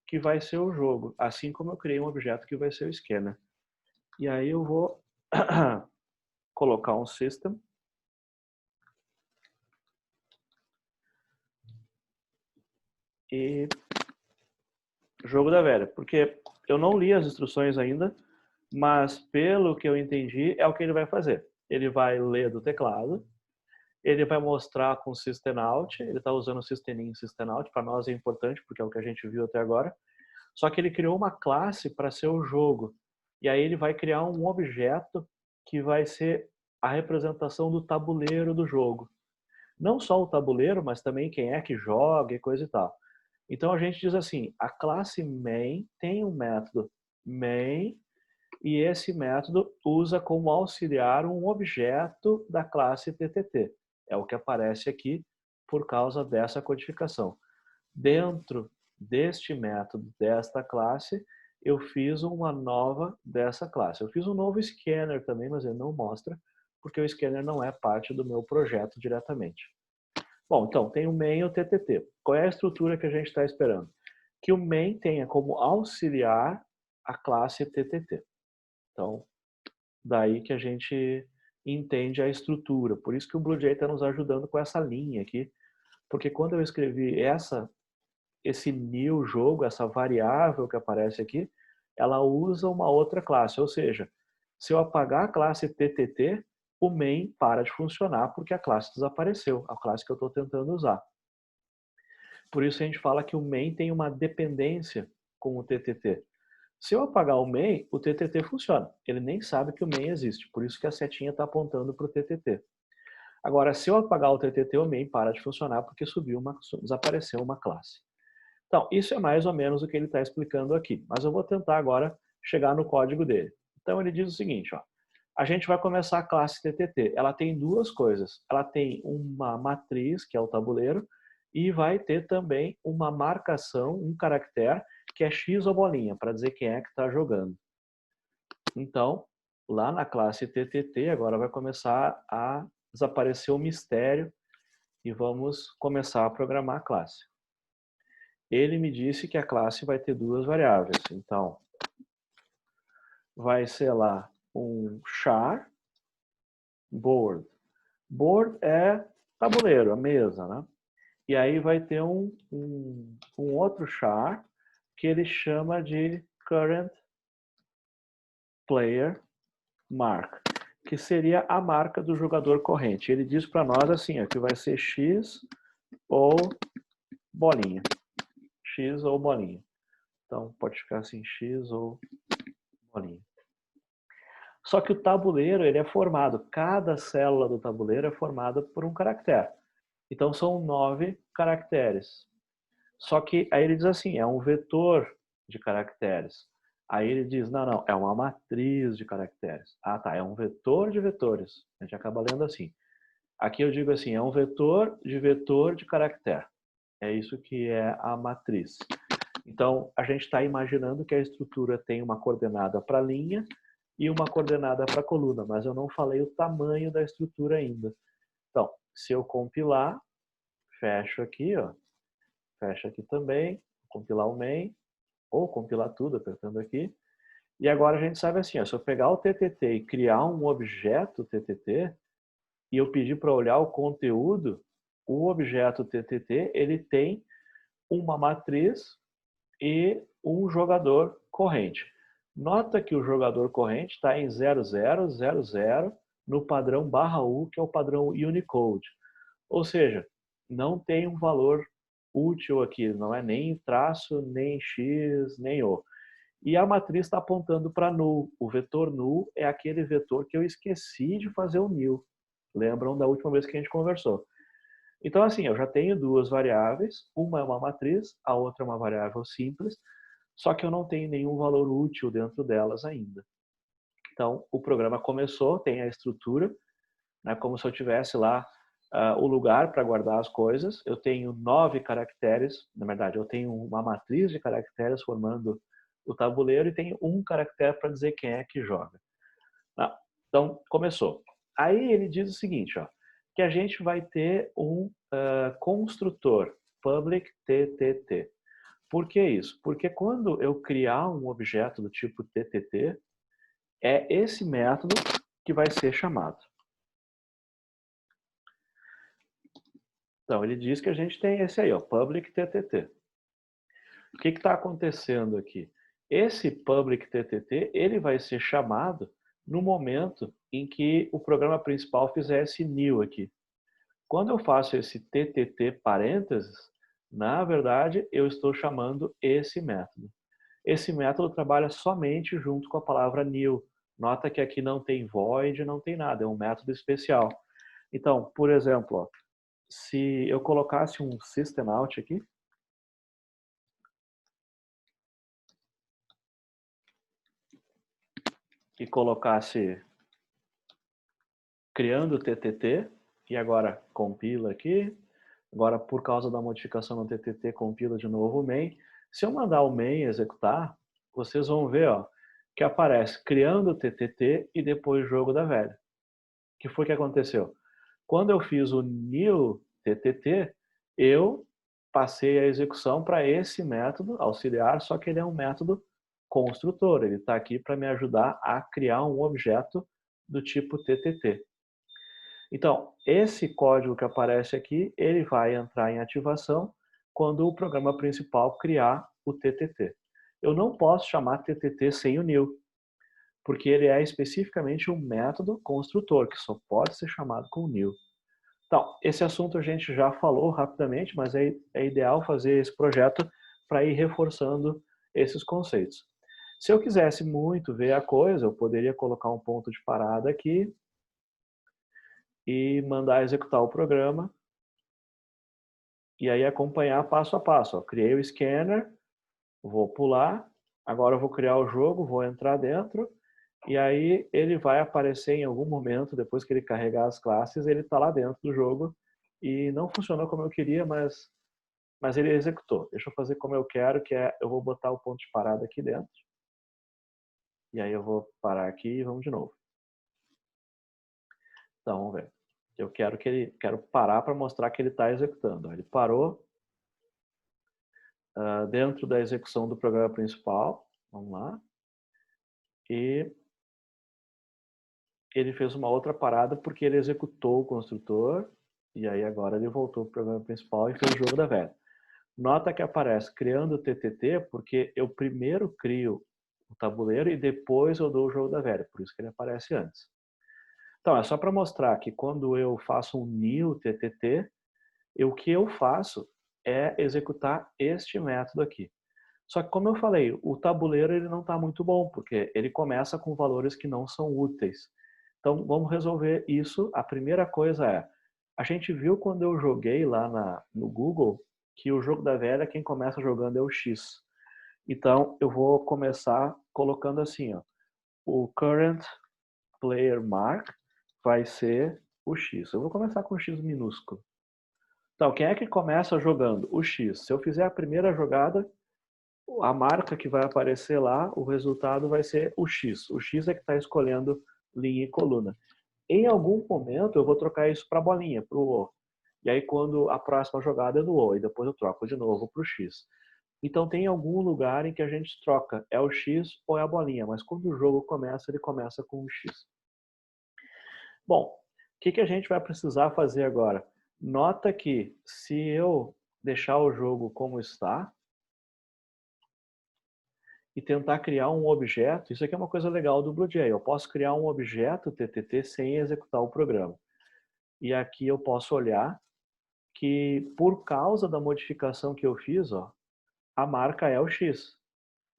que vai ser o jogo, assim como eu criei um objeto que vai ser o scanner. E aí eu vou colocar um system. E jogo da velha, porque eu não li as instruções ainda, mas pelo que eu entendi é o que ele vai fazer. Ele vai ler do teclado, ele vai mostrar com system out, ele está usando system in e system out, para nós é importante porque é o que a gente viu até agora. Só que ele criou uma classe para ser o jogo. E aí ele vai criar um objeto que vai ser a representação do tabuleiro do jogo. Não só o tabuleiro, mas também quem é que joga e coisa e tal. Então a gente diz assim, a classe main tem um método main e esse método usa como auxiliar um objeto da classe TTT. É o que aparece aqui por causa dessa codificação. Dentro deste método, desta classe, eu fiz uma nova dessa classe. Eu fiz um novo scanner também, mas ele não mostra, porque o scanner não é parte do meu projeto diretamente. Bom, então, tem o main e o TTT. Qual é a estrutura que a gente está esperando? Que o main tenha como auxiliar a classe TTT. Então, daí que a gente entende a estrutura. Por isso que o BlueJ está nos ajudando com essa linha aqui. Porque quando eu escrevi esse new jogo, essa variável que aparece aqui, ela usa uma outra classe. Ou seja, se eu apagar a classe TTT, o main para de funcionar porque a classe desapareceu, a classe que eu estou tentando usar. Por isso a gente fala que o main tem uma dependência com o TTT. Se eu apagar o main, o TTT funciona. Ele nem sabe que o main existe, por isso que a setinha está apontando para o TTT. Agora, se eu apagar o TTT, o main para de funcionar porque desapareceu uma classe. Então, isso é mais ou menos o que ele está explicando aqui. Mas eu vou tentar agora chegar no código dele. Então, ele diz o seguinte, ó. A gente vai começar a classe TTT. Ela tem duas coisas. Ela tem uma matriz, que é o tabuleiro, e vai ter também uma marcação, um caractere, que é X ou bolinha, para dizer quem é que está jogando. Então, lá na classe TTT, agora vai começar a desaparecer o mistério e vamos começar a programar a classe. Ele me disse que a classe vai ter duas variáveis. Então, vai ser lá um char board. Board é tabuleiro, a mesa, né? E aí vai ter um outro char que ele chama de current player mark, que seria a marca do jogador corrente. Ele diz para nós assim, ó, que vai ser X ou bolinha. X ou bolinha. Então pode ficar assim, X ou bolinha. Só que o tabuleiro ele é formado, cada célula do tabuleiro é formada por um caractere. Então são 9 caracteres. Só que aí ele diz assim, é um vetor de caracteres. Aí ele diz, não, é uma matriz de caracteres. Ah, tá, é um vetor de vetores. A gente acaba lendo assim. Aqui eu digo assim, é um vetor de caractere. É isso que é a matriz. Então, a gente está imaginando que a estrutura tem uma coordenada para a linha e uma coordenada para a coluna, mas eu não falei o tamanho da estrutura ainda. Então, se eu compilar, fecho aqui, ó, fecho aqui também, compilar o main, ou compilar tudo apertando aqui. E agora a gente sabe assim, ó, se eu pegar o TTT e criar um objeto TTT, e eu pedir para olhar o conteúdo, o objeto TTT, ele tem uma matriz e um jogador corrente. Nota que o jogador corrente está em 0000 no padrão /U, que é o padrão Unicode. Ou seja, não tem um valor útil aqui, não é nem traço, nem X, nem O. E a matriz está apontando para null. O vetor null é aquele vetor que eu esqueci de fazer o new. Lembram da última vez que a gente conversou? Então, assim, eu já tenho duas variáveis. Uma é uma matriz, a outra é uma variável simples, só que eu não tenho nenhum valor útil dentro delas ainda. Então, o programa começou, tem a estrutura, né, como se eu tivesse lá o lugar para guardar as coisas. Eu tenho 9 caracteres, na verdade, eu tenho uma matriz de caracteres formando o tabuleiro e tenho um caractere para dizer quem é que joga. Então, começou. Aí ele diz o seguinte, ó, que a gente vai ter um construtor, public TTT. Por que isso? Porque quando eu criar um objeto do tipo TTT, é esse método que vai ser chamado. Então, ele diz que a gente tem esse aí, ó, public TTT. O que está acontecendo aqui? Esse public TTT, ele vai ser chamado no momento em que o programa principal fizer esse new aqui. Quando eu faço esse TTT parênteses, na verdade, eu estou chamando esse método. Esse método trabalha somente junto com a palavra new. Nota que aqui não tem void, não tem nada, é um método especial. Então, por exemplo, ó, se eu colocasse um system out aqui, e colocasse criando TTT, e agora compila aqui, agora por causa da modificação no TTT compila de novo o main. Se eu mandar o main executar, vocês vão ver, ó, que aparece criando TTT e depois jogo da velha. O que foi que aconteceu? Quando eu fiz o new TTT, eu passei a execução para esse método auxiliar, só que ele é um método construtor. Ele está aqui para me ajudar a criar um objeto do tipo TTT. Então, esse código que aparece aqui, ele vai entrar em ativação quando o programa principal criar o TTT. Eu não posso chamar TTT sem o new, porque ele é especificamente um método construtor, que só pode ser chamado com new. Então, esse assunto a gente já falou rapidamente, mas é ideal fazer esse projeto para ir reforçando esses conceitos. Se eu quisesse muito ver a coisa, eu poderia colocar um ponto de parada aqui e mandar executar o programa e aí acompanhar passo a passo. Ó, criei o scanner, vou pular, agora eu vou criar o jogo, vou entrar dentro e aí ele vai aparecer em algum momento, depois que ele carregar as classes, ele está lá dentro do jogo e não funcionou como eu queria, mas ele executou. Deixa eu fazer como eu quero, que é, eu vou botar o ponto de parada aqui dentro. E aí eu vou parar aqui e vamos de novo. Então, vamos ver. Eu quero parar para mostrar que ele está executando. Ele parou dentro da execução do programa principal. Vamos lá. E ele fez uma outra parada porque ele executou o construtor. E aí agora ele voltou para o programa principal e fez o jogo da velha. Nota que aparece criando o TTT porque eu primeiro crio o tabuleiro e depois eu dou o jogo da velha. Por isso que ele aparece antes. Então, é só para mostrar que quando eu faço um new TTT, o que eu faço é executar este método aqui. Só que, como eu falei, o tabuleiro ele não está muito bom, porque ele começa com valores que não são úteis. Então, vamos resolver isso. A primeira coisa é, a gente viu quando eu joguei lá no Google, que o jogo da velha, quem começa jogando é o X. Então, eu vou começar colocando assim, ó, o current player mark vai ser o X. Eu vou começar com o X minúsculo. Então, quem é que começa jogando? O X. Se eu fizer a primeira jogada, a marca que vai aparecer lá, o resultado vai ser o X. O X é que está escolhendo linha e coluna. Em algum momento eu vou trocar isso para a bolinha, para o O. E aí quando a próxima jogada é no O, e depois eu troco de novo para o X. Então tem algum lugar em que a gente troca, é o X ou é a bolinha, mas quando o jogo começa, ele começa com o X. Bom, o que a gente vai precisar fazer agora? Nota que se eu deixar o jogo como está e tentar criar um objeto, isso aqui é uma coisa legal do BlueJay, eu posso criar um objeto TTT sem executar o programa. E aqui eu posso olhar que por causa da modificação que eu fiz, ó, a marca é o X.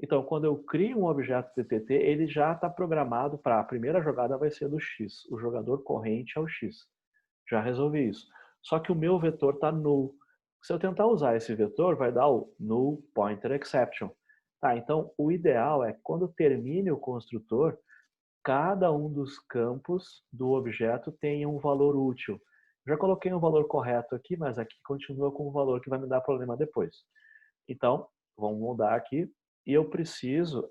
Então, quando eu crio um objeto TTT, ele já está programado para a primeira jogada vai ser do X. O jogador corrente é o X. Já resolvi isso. Só que o meu vetor está null. Se eu tentar usar esse vetor, vai dar o null pointer exception. Tá, então, o ideal é que quando termine o construtor, cada um dos campos do objeto tenha um valor útil. Já coloquei um valor correto aqui, mas aqui continua com um valor que vai me dar problema depois. Então, vamos mudar aqui. E eu preciso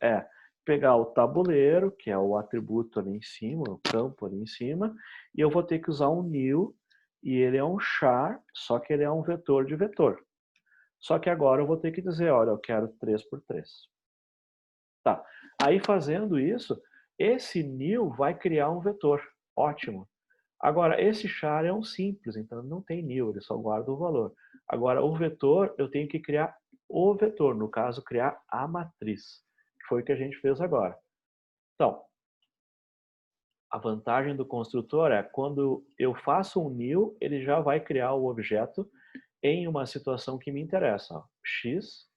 pegar o tabuleiro, que é o atributo ali em cima, o campo ali em cima, e eu vou ter que usar um new, e ele é um char, só que ele é um vetor de vetor. Só que agora eu vou ter que dizer, olha, eu quero 3x3. Tá. Aí fazendo isso, esse new vai criar um vetor. Ótimo. Agora, esse char é um simples, então não tem new, ele só guarda o valor. Agora, o vetor, eu tenho que criar o vetor, no caso, criar a matriz, que foi o que a gente fez agora. Então, a vantagem do construtor é quando eu faço um new, ele já vai criar o objeto em uma situação que me interessa. Ó, x,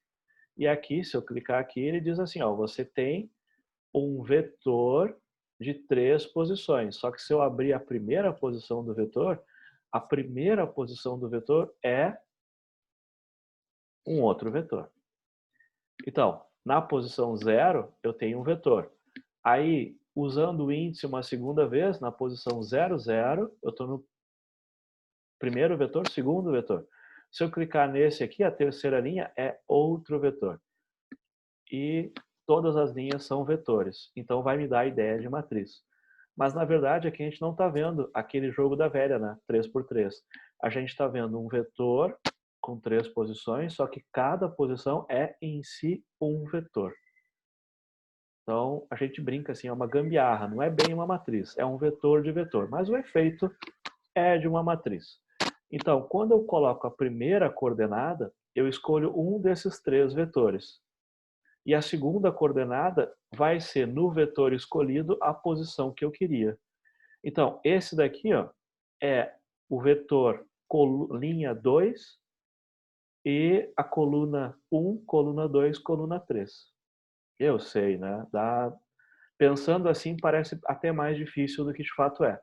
e aqui, se eu clicar aqui, ele diz assim, ó, você tem um vetor de 3 posições. Só que se eu abrir a primeira posição do vetor, a primeira posição do vetor é um outro vetor. Então, na posição 0, eu tenho um vetor. Aí, usando o índice uma segunda vez, na posição 0, 0, eu estou no primeiro vetor, segundo vetor. Se eu clicar nesse aqui, a terceira linha é outro vetor. E todas as linhas são vetores. Então, vai me dar a ideia de matriz. Mas, na verdade, aqui a gente não está vendo aquele jogo da velha, né? 3x3. A gente está vendo um vetor com 3 posições, só que cada posição é em si um vetor. Então, a gente brinca assim, é uma gambiarra, não é bem uma matriz, é um vetor de vetor, mas o efeito é de uma matriz. Então, quando eu coloco a primeira coordenada, eu escolho um desses 3 vetores. E a segunda coordenada vai ser no vetor escolhido a posição que eu queria. Então, esse daqui ó, é o vetor linha 2 e a coluna 1, coluna 2, coluna 3. Eu sei, né? Pensando assim, parece até mais difícil do que de fato é.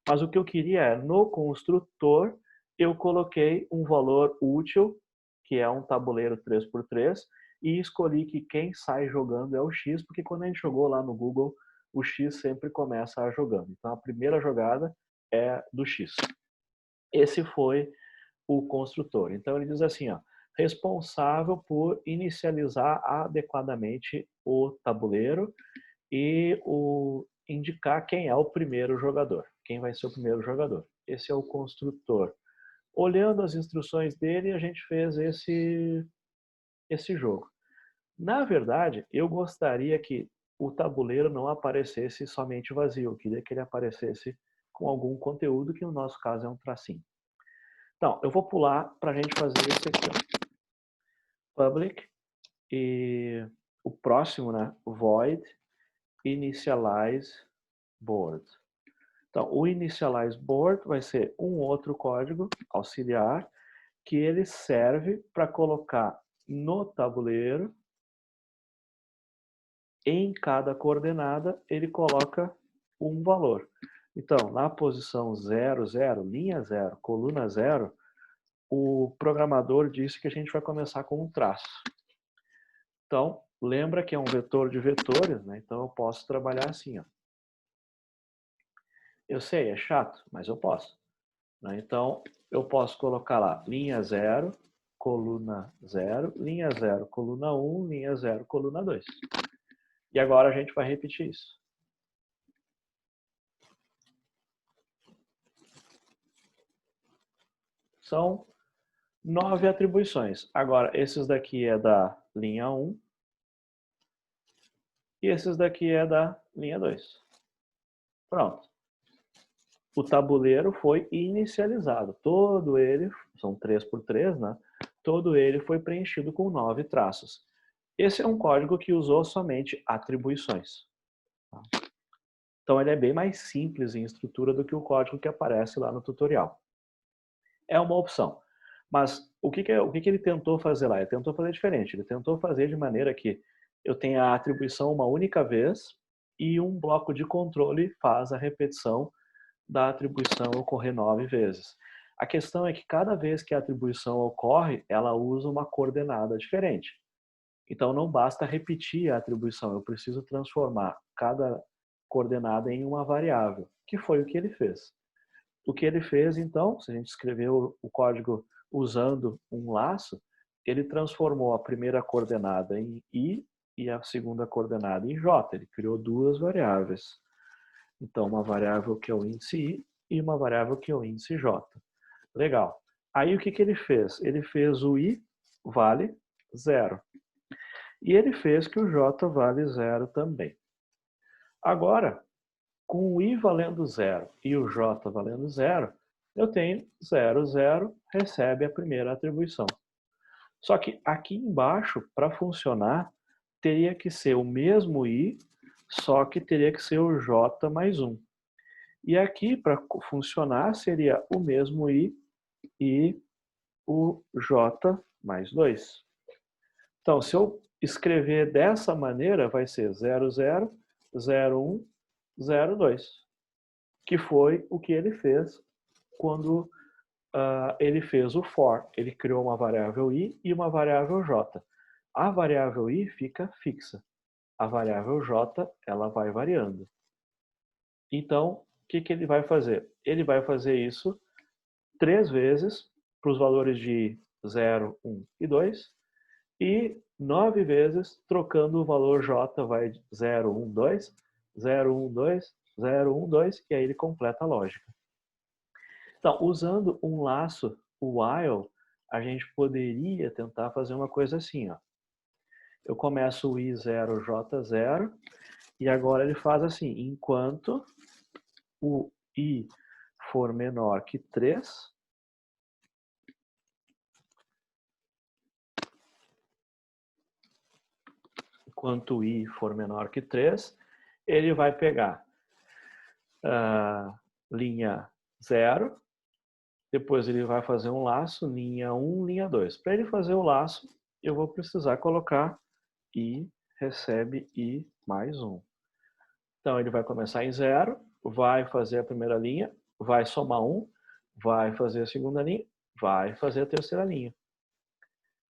Mas o que eu queria é, no construtor, eu coloquei um valor útil, que é um tabuleiro 3x3, e escolhi que quem sai jogando é o X, porque quando a gente jogou lá no Google, o X sempre começa jogando. Então a primeira jogada é do X. Esse foi o construtor. Então ele diz assim, ó, responsável por inicializar adequadamente o tabuleiro e indicar quem é o primeiro jogador, quem vai ser o primeiro jogador. Esse é o construtor. Olhando as instruções dele, a gente fez esse jogo. Na verdade, eu gostaria que o tabuleiro não aparecesse somente vazio. Eu queria que ele aparecesse com algum conteúdo, que no nosso caso é um tracinho. Então, eu vou pular para a gente fazer esse aqui. Ó. Public e o próximo, né? Void initialize board. Então, o initialize board vai ser um outro código auxiliar que ele serve para colocar no tabuleiro, em cada coordenada, ele coloca um valor. Então, na posição 0, 0, linha 0, coluna 0, o programador disse que a gente vai começar com um traço. Então, lembra que é um vetor de vetores, né? Então eu posso trabalhar assim, ó. Eu sei, é chato, mas eu posso. Né? Então, eu posso colocar lá linha 0, coluna 0, linha 0, coluna 1, linha 0, coluna 2. E agora a gente vai repetir isso. São 9 atribuições. Agora, esses daqui é da linha 1 e esses daqui é da linha 2. Pronto. O tabuleiro foi inicializado. Todo ele, são 3 por 3, né? Todo ele foi preenchido com 9 traços. Esse é um código que usou somente atribuições. Então ele é bem mais simples em estrutura do que o código que aparece lá no tutorial. É uma opção. Mas o que ele tentou fazer lá? Ele tentou fazer diferente. Ele tentou fazer de maneira que eu tenha a atribuição uma única vez e um bloco de controle faz a repetição da atribuição ocorrer 9 vezes. A questão é que cada vez que a atribuição ocorre, ela usa uma coordenada diferente. Então não basta repetir a atribuição, eu preciso transformar cada coordenada em uma variável, que foi o que ele fez. O que ele fez, então, se a gente escreveu o código usando um laço, ele transformou a primeira coordenada em i e a segunda coordenada em j. Ele criou duas variáveis. Então, uma variável que é o índice i e uma variável que é o índice j. Legal. Aí o que ele fez? Ele fez o i vale 0. E ele fez que o j vale 0 também. Agora, com o i valendo 0 e o j valendo 0, eu tenho 0, 0, recebe a primeira atribuição. Só que aqui embaixo, para funcionar, teria que ser o mesmo i, só que teria que ser o j mais 1. E aqui, para funcionar, seria o mesmo i e o j mais 2. Então, se eu escrever dessa maneira, vai ser 0, 0, 0, 1, 0, 2. Que foi o que ele fez quando ele fez o for. Ele criou uma variável i e uma variável j. A variável i fica fixa. A variável j, ela vai variando. Então, o que ele vai fazer? Ele vai fazer isso 3 vezes para os valores de 0, 1 e 2 e 9 vezes trocando o valor j, vai 0, 1, 2, 0, 1, 2, 0, 1, 2 e aí ele completa a lógica. Então, usando um laço, o while, a gente poderia tentar fazer uma coisa assim, ó. Eu começo o i0, j0 e agora ele faz assim, enquanto o i for menor que 3, enquanto o i for menor que 3, ele vai pegar linha 0, depois ele vai fazer um laço, linha 1, linha 2. Para ele fazer o laço, eu vou precisar colocar i recebe i mais 1. Então ele vai começar em 0, vai fazer a primeira linha, vai somar 1, vai fazer a segunda linha, vai fazer a terceira linha.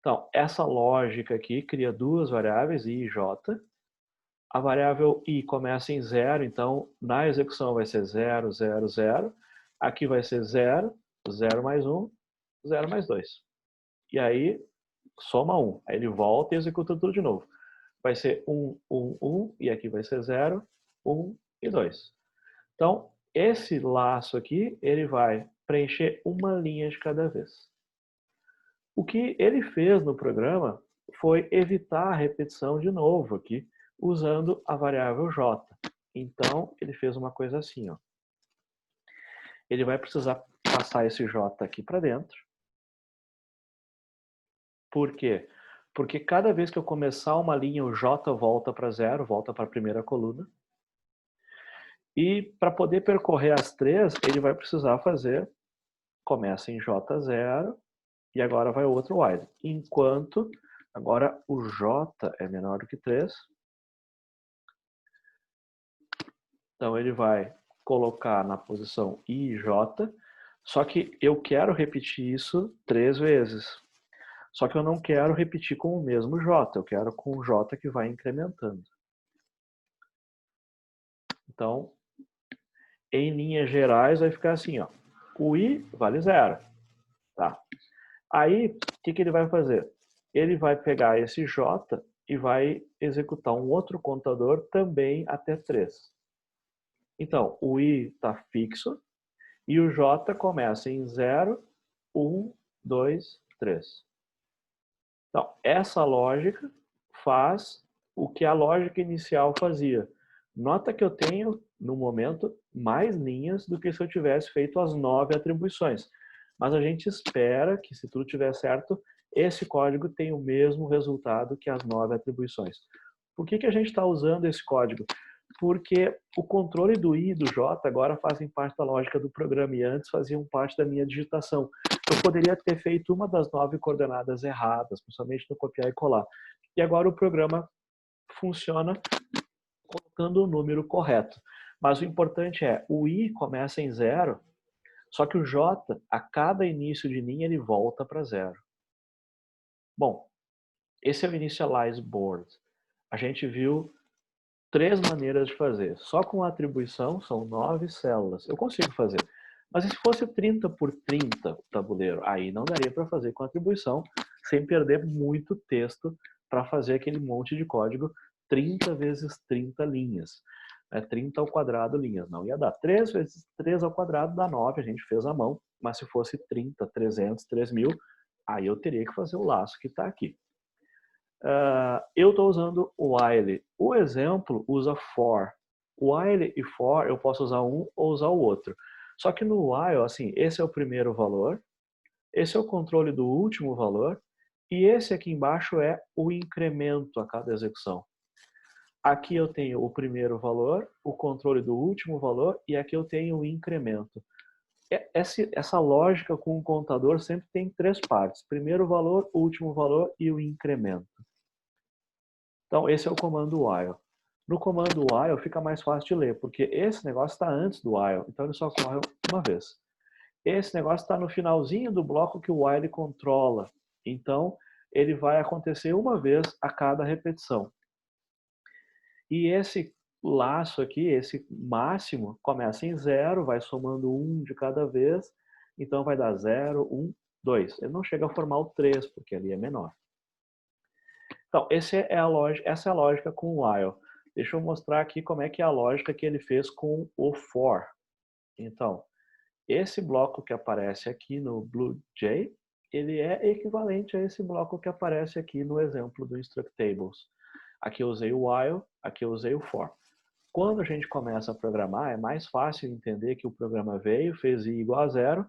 Então, essa lógica aqui cria duas variáveis, i e j. A variável i começa em 0, então na execução vai ser 0, 0, 0. Aqui vai ser 0, 0 mais 1, 0 mais 2. E aí, soma 1. Aí ele volta e executa tudo de novo. Vai ser 1, 1, 1, e aqui vai ser 0, 1 e 2. Então, esse laço aqui, ele vai preencher uma linha de cada vez. O que ele fez no programa foi evitar a repetição de novo aqui, usando a variável j. Então, ele fez uma coisa assim, ó. Ele vai precisar passar esse j aqui para dentro. Por quê? Porque cada vez que eu começar uma linha, o j volta para 0, volta para a primeira coluna. E para poder percorrer as 3, ele vai precisar fazer, começa em j0, e agora vai outro while. Enquanto, agora o j é menor do que 3. Então ele vai colocar na posição i e j, só que eu quero repetir isso 3 vezes. Só que eu não quero repetir com o mesmo j, eu quero com o j que vai incrementando. Então, em linhas gerais vai ficar assim, ó. O i vale 0. Tá. Aí, o que ele vai fazer? Ele vai pegar esse j e vai executar um outro contador também até 3. Então, o i está fixo e o j começa em 0, 1, 2, 3. Então, essa lógica faz o que a lógica inicial fazia. Nota que eu tenho, no momento, mais linhas do que se eu tivesse feito as 9 atribuições. Mas a gente espera que, se tudo estiver certo, esse código tenha o mesmo resultado que as 9 atribuições. Por que a gente está usando esse código? Porque o controle do I e do J agora fazem parte da lógica do programa e antes faziam parte da minha digitação. Eu poderia ter feito uma das 9 coordenadas erradas, principalmente no copiar e colar. E agora o programa funciona colocando o número correto. Mas o importante é, o I começa em 0, só que o J, a cada início de linha, ele volta para 0. Bom, esse é o Initialize Board. A gente viu 3 maneiras de fazer. Só com a atribuição, são 9 células. Eu consigo fazer. Mas e se fosse 30 por 30 o tabuleiro? Aí não daria para fazer com atribuição, sem perder muito texto para fazer aquele monte de código 30 vezes 30 linhas. 30 ao quadrado linhas. Não ia dar. 3 vezes 3 ao quadrado dá 9, a gente fez à mão. Mas se fosse 30, 300, 3000, aí eu teria que fazer o laço que está aqui. Eu estou usando o while. O exemplo usa for. While e for eu posso usar um ou usar o outro. Só que no while, assim, esse é o primeiro valor, esse é o controle do último valor, e esse aqui embaixo é o incremento a cada execução. Aqui eu tenho o primeiro valor, o controle do último valor, e aqui eu tenho o incremento. Essa lógica com o contador sempre tem 3 partes. Primeiro valor, último valor e o incremento. Então, esse é o comando while. No comando while fica mais fácil de ler, porque esse negócio está antes do while, então ele só ocorre uma vez. Esse negócio está no finalzinho do bloco que o while controla, então ele vai acontecer uma vez a cada repetição. E esse laço aqui, esse máximo, começa em 0, vai somando 1 de cada vez, então vai dar 0, 1, 2. Ele não chega a formar o 3, porque ali é menor. Então, essa é a lógica com o while. Deixa eu mostrar aqui como é que é a lógica que ele fez com o for. Então, esse bloco que aparece aqui no BlueJ, ele é equivalente a esse bloco que aparece aqui no exemplo do InstructTables. Aqui eu usei o while, aqui eu usei o for. Quando a gente começa a programar, é mais fácil entender que o programa veio, fez i igual a 0,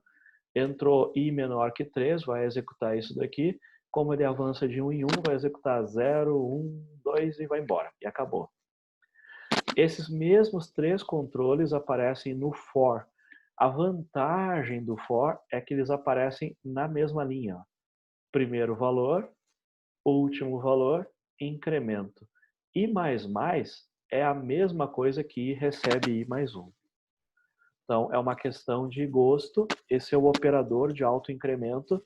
entrou i menor que 3, vai executar isso daqui. Como ele avança de 1 em 1, vai executar 0, 1, 2 e vai embora. E acabou. Esses mesmos 3 controles aparecem no for. A vantagem do for é que eles aparecem na mesma linha. Primeiro valor, último valor, incremento. I++ é a mesma coisa que recebe I mais 1. Então, é uma questão de gosto. Esse é o operador de autoincremento.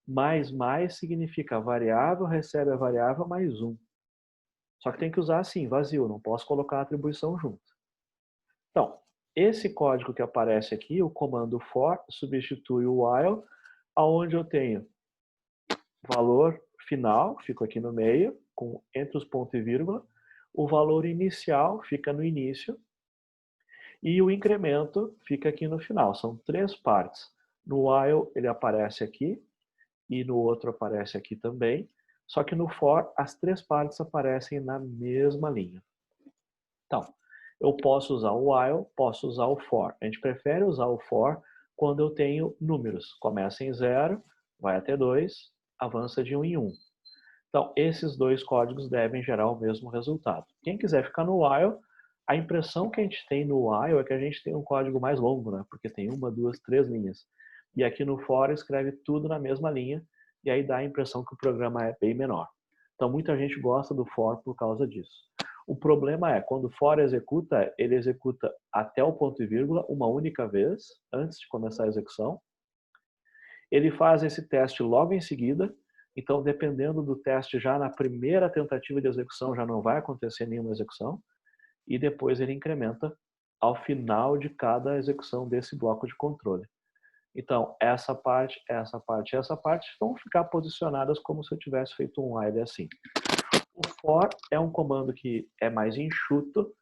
Mais significa a variável recebe a variável mais 1. Só que tem que usar assim, vazio, não posso colocar a atribuição junto. Então, esse código que aparece aqui, o comando for, substitui o while, aonde eu tenho valor final, fica aqui no meio, entre os pontos e vírgula, o valor inicial fica no início, e o incremento fica aqui no final. São 3 partes. No while ele aparece aqui, e no outro aparece aqui também, só que no for as 3 partes aparecem na mesma linha. Então, eu posso usar o while, posso usar o for. A gente prefere usar o for quando eu tenho números. Começa em 0, vai até 2, avança de 1 em 1. Então, esses 2 códigos devem gerar o mesmo resultado. Quem quiser ficar no while, a impressão que a gente tem no while é que a gente tem um código mais longo, né? Porque tem 1, 2, 3 linhas. E aqui no for escreve tudo na mesma linha, e aí dá a impressão que o programa é bem menor. Então muita gente gosta do for por causa disso. O problema é, quando o for executa, ele executa até o ponto e vírgula uma única vez, antes de começar a execução. Ele faz esse teste logo em seguida, então dependendo do teste, já na primeira tentativa de execução já não vai acontecer nenhuma execução, e depois ele incrementa ao final de cada execução desse bloco de controle. Então, essa parte e essa parte vão ficar posicionadas como se eu tivesse feito um while assim. O for é um comando que é mais enxuto,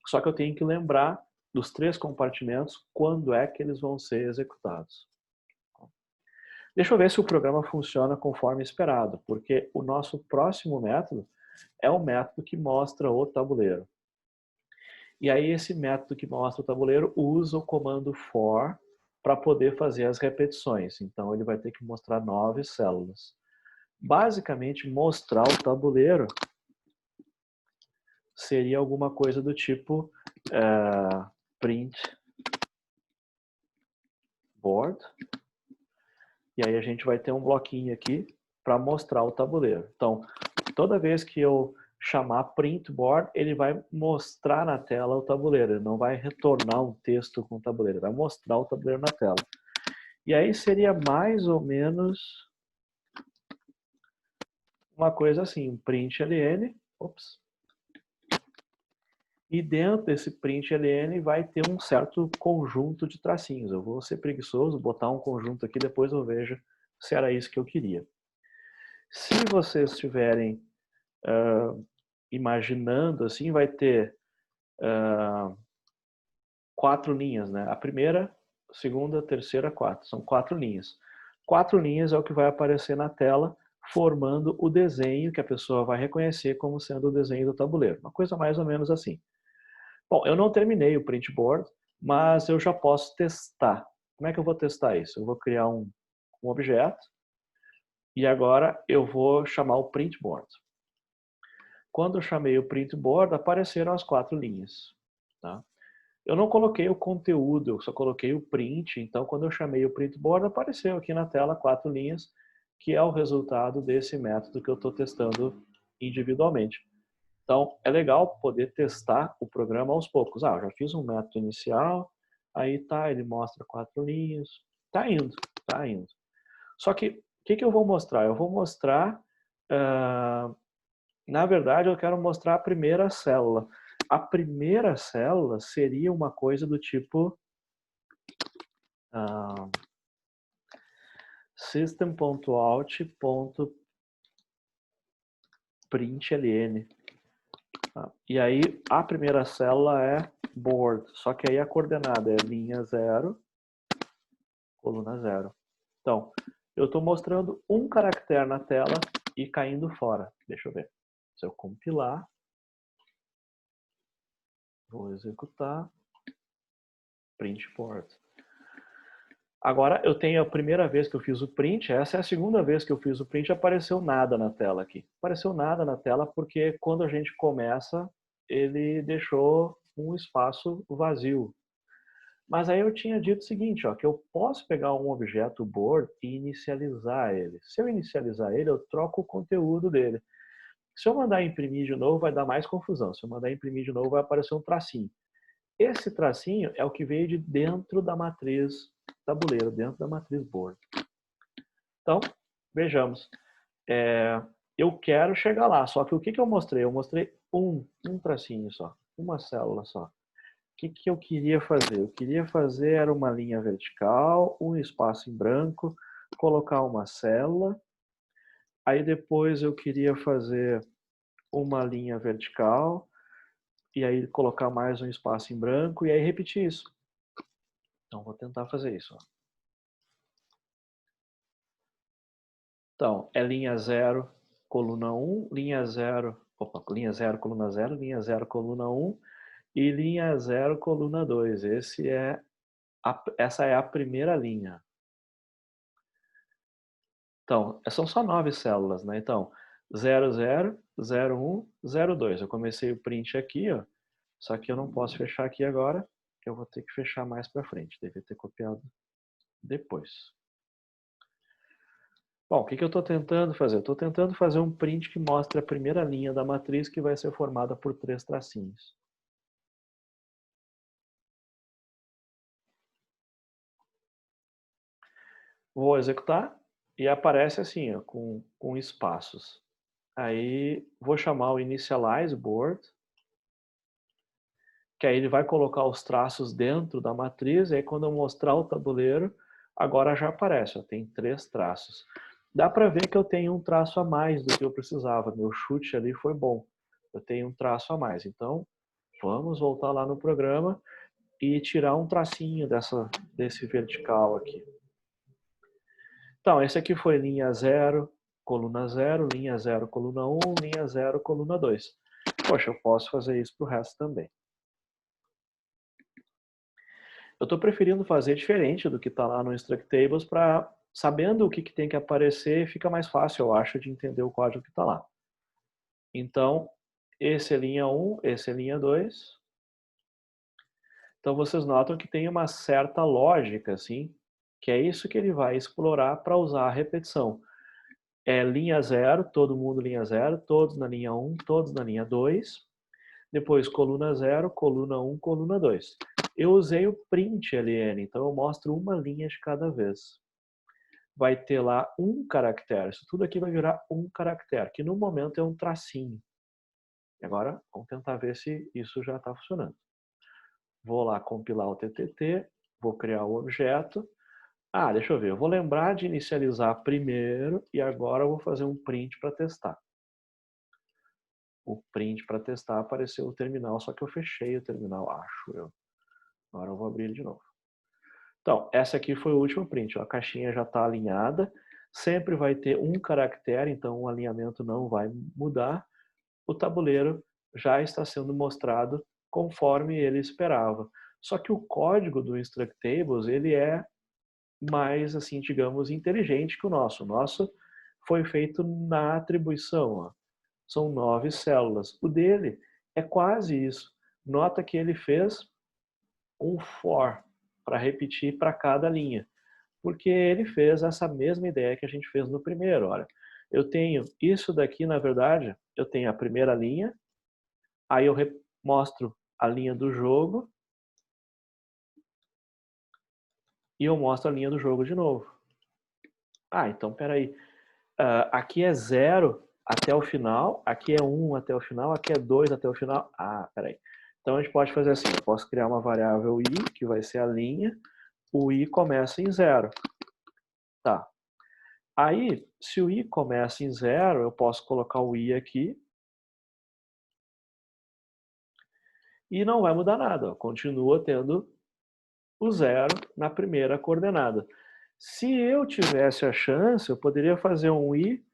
só que eu tenho que lembrar dos 3 compartimentos quando é que eles vão ser executados. Deixa eu ver se o programa funciona conforme esperado, porque o nosso próximo método é o método que mostra o tabuleiro. E aí esse método que mostra o tabuleiro usa o comando for para poder fazer as repetições. Então ele vai ter que mostrar 9 células. Basicamente, mostrar o tabuleiro seria alguma coisa do tipo print board. E aí a gente vai ter um bloquinho aqui para mostrar o tabuleiro. Então, toda vez que eu chamar print board, ele vai mostrar na tela o tabuleiro. Ele não vai retornar um texto com o tabuleiro, ele vai mostrar o tabuleiro na tela. E aí seria mais ou menos uma coisa assim, um print ln, ops. E dentro desse print ln vai ter um certo conjunto de tracinhos. Eu vou ser preguiçoso, botar um conjunto aqui, depois eu vejo se era isso que eu queria. Se vocês estiverem imaginando assim, vai ter 4 linhas, né? A primeira, segunda, terceira, quarta. São 4 linhas. 4 linhas é o que vai aparecer na tela, formando o desenho que a pessoa vai reconhecer como sendo o desenho do tabuleiro. Uma coisa mais ou menos assim. Bom, eu não terminei o print board, mas eu já posso testar. Como é que eu vou testar isso? Eu vou criar um objeto e agora eu vou chamar o print board. Quando eu chamei o print board, apareceram as 4 linhas. Tá? Eu não coloquei o conteúdo, eu só coloquei o print. Então, quando eu chamei o print board, apareceu aqui na tela 4 linhas, que é o resultado desse método que eu estou testando individualmente. Então, é legal poder testar o programa aos poucos. Eu já fiz um método inicial, aí tá, ele mostra 4 linhas. Tá indo, tá indo. Só que, o que eu vou mostrar? Eu vou mostrar, na verdade, eu quero mostrar a primeira célula. A primeira célula seria uma coisa do tipo system.out.println. E aí a primeira célula é board, só que aí a coordenada é linha 0, coluna 0. Então, eu estou mostrando um caractere na tela e caindo fora. Deixa eu ver. Se eu compilar, vou executar, print board. Agora eu tenho a primeira vez que eu fiz o print, essa é a segunda vez que eu fiz o print, apareceu nada na tela aqui. Apareceu nada na tela porque quando a gente começa, ele deixou um espaço vazio. Mas aí eu tinha dito o seguinte, ó, que eu posso pegar um objeto board e inicializar ele. Se eu inicializar ele, eu troco o conteúdo dele. Se eu mandar imprimir de novo, vai dar mais confusão. Se eu mandar imprimir de novo, vai aparecer um tracinho. Esse tracinho é o que veio de dentro da matriz tabuleiro, dentro da matriz board. Então, vejamos. Eu quero chegar lá, só que o que eu mostrei? Eu mostrei um tracinho só, uma célula só. O que eu queria fazer? Eu queria fazer era uma linha vertical, um espaço em branco, colocar uma célula. Aí depois eu queria fazer uma linha vertical, e aí colocar mais um espaço em branco, e aí repetir isso. Então, vou tentar fazer isso. Então, é linha 0, coluna 1, linha 0, linha 0, coluna 0, linha 0, coluna 1 e linha 0, coluna 2. Essa é a primeira linha. Então, são só 9 células, né? Então, 0, 0, 0, 1, 0, 2. Eu comecei o print aqui, ó. Só que eu não posso fechar aqui agora, que eu vou ter que fechar mais para frente. Devia ter copiado depois. Bom, o que eu estou tentando fazer? Eu estou tentando fazer um print que mostre a primeira linha da matriz que vai ser formada por 3 tracinhos. Vou executar e aparece assim, ó, com espaços. Aí vou chamar o initialize board, que aí ele vai colocar os traços dentro da matriz, e aí quando eu mostrar o tabuleiro, agora já aparece, ó, tem 3 traços. Dá para ver que eu tenho um traço a mais do que eu precisava, meu chute ali foi bom. Eu tenho um traço a mais, então vamos voltar lá no programa e tirar um tracinho desse vertical aqui. Então, esse aqui foi linha 0, coluna 0, linha 0, coluna 1, linha 0, coluna 2. Poxa, eu posso fazer isso para o resto também. Eu estou preferindo fazer diferente do que está lá no Instruct Tables para, sabendo o que tem que aparecer, fica mais fácil, eu acho, de entender o código que está lá. Então, esse é linha 1, esse é linha 2. Então, vocês notam que tem uma certa lógica, assim, que é isso que ele vai explorar para usar a repetição. É linha 0, todo mundo linha 0, todos na linha 1, todos na linha 2. Depois coluna 0, coluna 1, coluna 2. Eu usei o print ln, então eu mostro uma linha de cada vez. Vai ter lá um caractere. Isso tudo aqui vai virar um caractere, que no momento é um tracinho. Agora, vamos tentar ver se isso já está funcionando. Vou lá compilar o TTT, vou criar o objeto. Ah, deixa eu ver, eu vou lembrar de inicializar primeiro e agora eu vou fazer um print para testar. O print para testar apareceu o terminal, só que eu fechei o terminal, acho eu. Agora eu vou abrir ele de novo. Então, essa aqui foi o último print. A caixinha já está alinhada. Sempre vai ter um caractere, então o alinhamento não vai mudar. O tabuleiro já está sendo mostrado conforme ele esperava. Só que o código do Instruct Tables, ele é mais, assim, digamos, inteligente que o nosso. O nosso foi feito na atribuição. Ó. São 9 células. O dele é quase isso. Nota que ele fez um for para repetir para cada linha. Porque ele fez essa mesma ideia que a gente fez no primeiro. Olha, eu tenho isso daqui, na verdade, eu tenho a primeira linha, aí eu mostro a linha do jogo e eu mostro a linha do jogo de novo. Ah, então peraí. Aqui é 0 até o final, aqui é 1 até o final, aqui é 2 até o final. Ah, peraí. Então a gente pode fazer assim, eu posso criar uma variável i, que vai ser a linha, o i começa em 0. Tá. Aí, se o i começa em 0, eu posso colocar o i aqui e não vai mudar nada. Ó. Continua tendo o 0 na primeira coordenada. Se eu tivesse a chance, eu poderia fazer um i,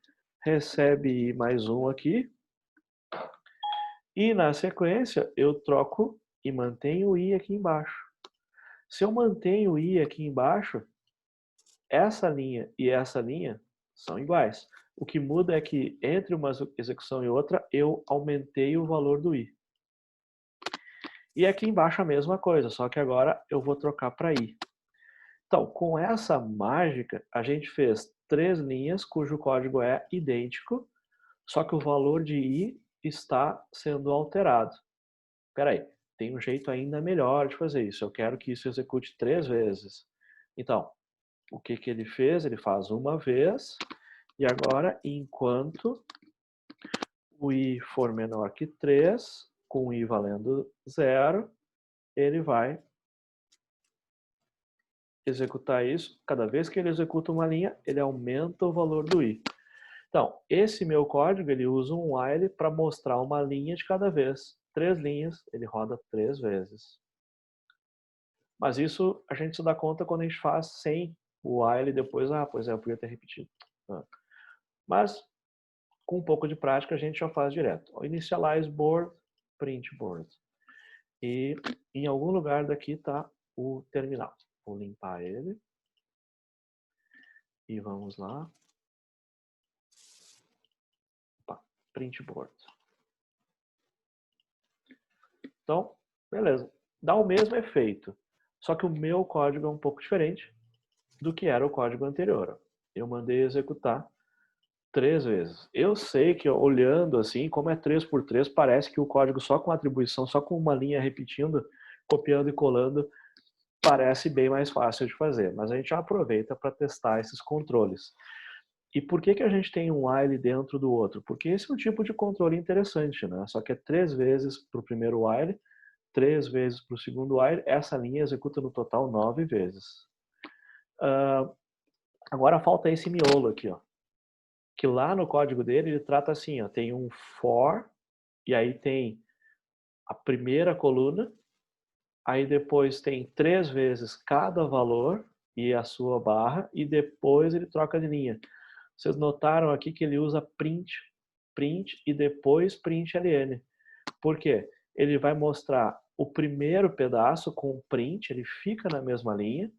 recebe i mais 1 aqui, e na sequência eu troco e mantenho o i aqui embaixo. Se eu mantenho o i aqui embaixo, essa linha e essa linha são iguais. O que muda é que entre uma execução e outra, eu aumentei o valor do i. E aqui embaixo a mesma coisa, só que agora eu vou trocar para i. Então, com essa mágica, a gente fez 3 linhas cujo código é idêntico, só que o valor de i está sendo alterado. Espera aí, tem um jeito ainda melhor de fazer isso. Eu quero que isso execute 3 vezes. Então, o que ele fez? Ele faz uma vez, e agora, enquanto o i for menor que 3, com i valendo 0, ele vai executar isso. Cada vez que ele executa uma linha, ele aumenta o valor do i. Então, esse meu código, ele usa um while para mostrar uma linha de cada vez. 3 linhas, ele roda 3 vezes. Mas isso a gente se dá conta quando a gente faz sem o while depois, pois é, eu podia ter repetido. Mas, com um pouco de prática, a gente já faz direto. Initialize board, print board. E em algum lugar daqui está o terminal. Vou limpar ele. E vamos lá. Opa, print board. Então, beleza. Dá o mesmo efeito. Só que o meu código é um pouco diferente do que era o código anterior. Eu mandei executar 3 vezes. Eu sei que olhando assim, como é 3 por 3, parece que o código só com atribuição, só com uma linha repetindo, copiando e colando, parece bem mais fácil de fazer. Mas a gente já aproveita para testar esses controles. E por que a gente tem um while dentro do outro? Porque esse é um tipo de controle interessante, né? Só que é 3 vezes para o primeiro while, 3 vezes para o segundo while, essa linha executa no total 9 vezes. Agora falta esse miolo aqui, ó. Que lá no código dele, ele trata assim, ó, tem um for, e aí tem a primeira coluna, aí depois tem 3 vezes cada valor, e a sua barra, e depois ele troca de linha. Vocês notaram aqui que ele usa print e depois println. Por quê? Ele vai mostrar o primeiro pedaço com o print, ele fica na mesma linha.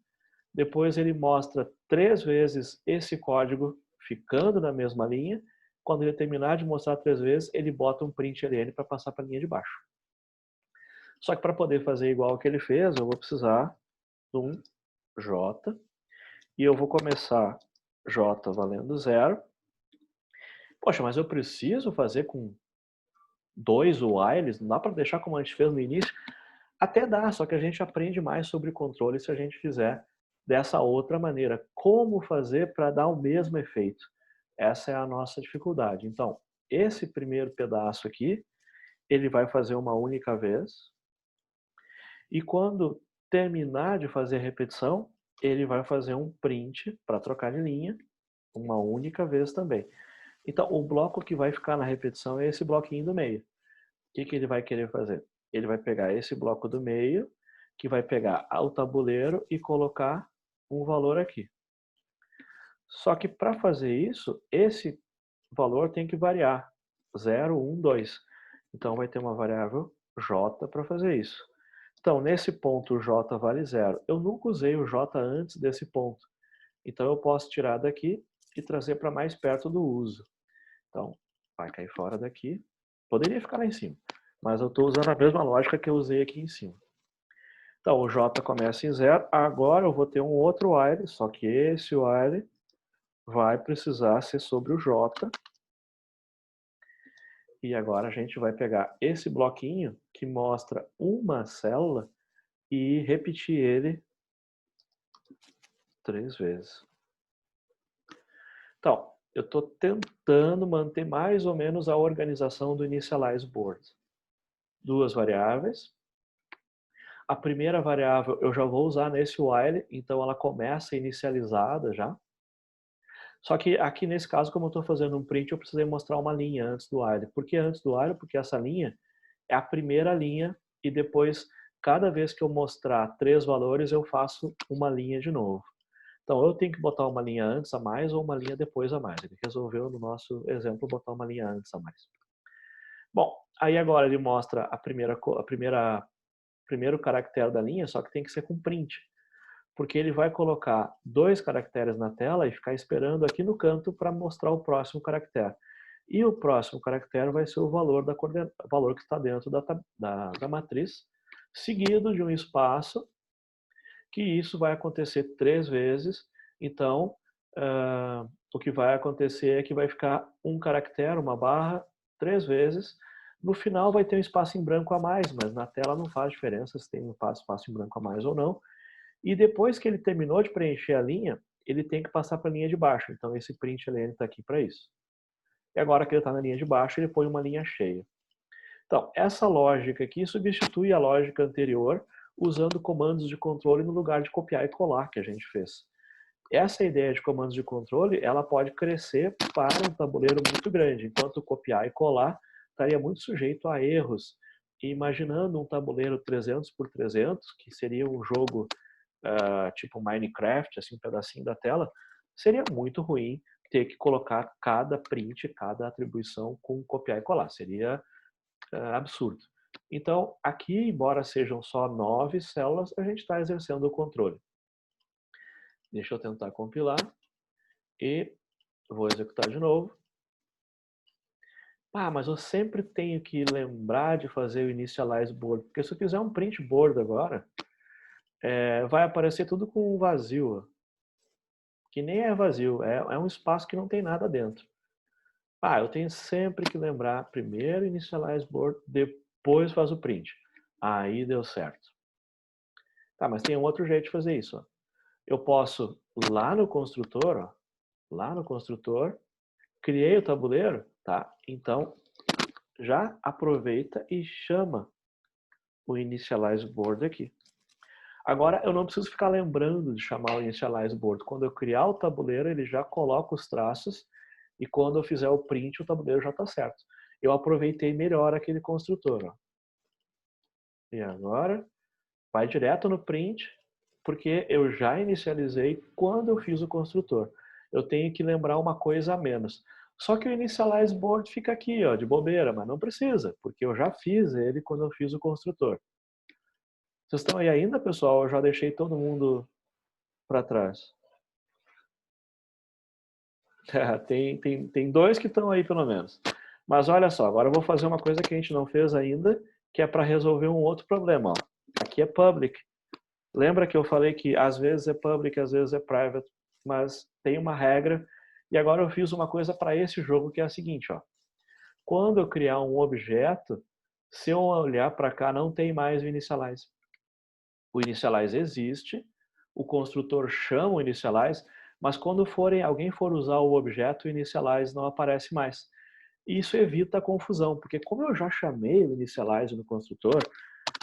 Depois ele mostra 3 vezes esse código ficando na mesma linha. Quando ele terminar de mostrar 3 vezes, ele bota um println para passar para a linha de baixo. Só que para poder fazer igual que ele fez, eu vou precisar de um J. E eu vou começar J valendo 0. Poxa, mas eu preciso fazer com 2 whiles? Não dá para deixar como a gente fez no início? Até dá, só que a gente aprende mais sobre controle se a gente fizer dessa outra maneira. Como fazer para dar o mesmo efeito? Essa é a nossa dificuldade. Então, esse primeiro pedaço aqui, ele vai fazer uma única vez. E quando terminar de fazer a repetição, ele vai fazer um print para trocar de linha, uma única vez também. Então, o bloco que vai ficar na repetição é esse bloquinho do meio. O que ele vai querer fazer? Ele vai pegar esse bloco do meio, que vai pegar o tabuleiro e colocar um valor aqui. Só que para fazer isso, esse valor tem que variar. 0, 1, 2. Então vai ter uma variável j para fazer isso. Então, nesse ponto, o j vale 0. Eu nunca usei o j antes desse ponto. Então, eu posso tirar daqui e trazer para mais perto do uso. Então, vai cair fora daqui. Poderia ficar lá em cima, mas eu estou usando a mesma lógica que eu usei aqui em cima. Então, o j começa em 0. Agora eu vou ter um outro while, só que esse while vai precisar ser sobre o j. E agora a gente vai pegar esse bloquinho que mostra uma célula e repetir ele 3 vezes. Então, eu estou tentando manter mais ou menos a organização do initialize board. 2 variáveis. A primeira variável eu já vou usar nesse while, então ela começa inicializada já. Só que aqui nesse caso, como eu estou fazendo um print, eu precisei mostrar uma linha antes do while. Por que antes do while? Porque essa linha é a primeira linha e depois, cada vez que eu mostrar 3 valores, eu faço uma linha de novo. Então, eu tenho que botar uma linha antes a mais ou uma linha depois a mais. Ele resolveu, no nosso exemplo, botar uma linha antes a mais. Bom, aí agora ele mostra primeiro caractere da linha, só que tem que ser com print. Porque ele vai colocar 2 caracteres na tela e ficar esperando aqui no canto para mostrar o próximo caractere. E o próximo caractere vai ser o valor, valor que está dentro da matriz, seguido de um espaço, que isso vai acontecer 3 vezes. Então, o que vai acontecer é que vai ficar um caractere, uma barra, 3 vezes. No final vai ter um espaço em branco a mais, mas na tela não faz diferença se tem um espaço em branco a mais ou não. E depois que ele terminou de preencher a linha, ele tem que passar para a linha de baixo. Então esse println está aqui para isso. E agora que ele está na linha de baixo, ele põe uma linha cheia. Então, essa lógica aqui substitui a lógica anterior, usando comandos de controle no lugar de copiar e colar que a gente fez. Essa ideia de comandos de controle, ela pode crescer para um tabuleiro muito grande, enquanto copiar e colar estaria muito sujeito a erros. E imaginando um tabuleiro 300 por 300, que seria um jogo tipo Minecraft, assim, um pedacinho da tela, seria muito ruim ter que colocar cada print, cada atribuição com copiar e colar. Seria absurdo. Então, aqui, embora sejam só 9 células, a gente está exercendo o controle. Deixa eu tentar compilar e vou executar de novo. Mas eu sempre tenho que lembrar de fazer o initialize board, porque se eu fizer um print board agora, vai aparecer tudo com vazio, que nem é vazio, é um espaço que não tem nada dentro. Eu tenho sempre que lembrar, primeiro initialize board, depois faz o print. Aí deu certo. Mas tem um outro jeito de fazer isso. Ó. Eu posso, lá no construtor, criei o tabuleiro, tá? Então, já aproveita e chama o initialize board aqui. Agora, eu não preciso ficar lembrando de chamar o initialize board. Quando eu criar o tabuleiro, ele já coloca os traços e quando eu fizer o print, o tabuleiro já está certo. Eu aproveitei melhor aquele construtor. Ó. E agora, vai direto no print porque eu já inicializei quando eu fiz o construtor. Eu tenho que lembrar uma coisa a menos. Só que o initialize board fica aqui, ó, de bobeira, mas não precisa, porque eu já fiz ele quando eu fiz o construtor. Vocês estão aí ainda, pessoal? Eu já deixei todo mundo para trás. Tem dois que estão aí, pelo menos. Mas olha só, agora eu vou fazer uma coisa que a gente não fez ainda, que é para resolver um outro problema. Ó. Aqui é public. Lembra que eu falei que às vezes é public, às vezes é private, mas tem uma regra. E agora eu fiz uma coisa para esse jogo, que é a seguinte. Ó. Quando eu criar um objeto, se eu olhar para cá, não tem mais o initialize. O initialize existe, o construtor chama o initialize, mas quando alguém for usar o objeto, o initialize não aparece mais. E isso evita a confusão, porque como eu já chamei o initialize no construtor,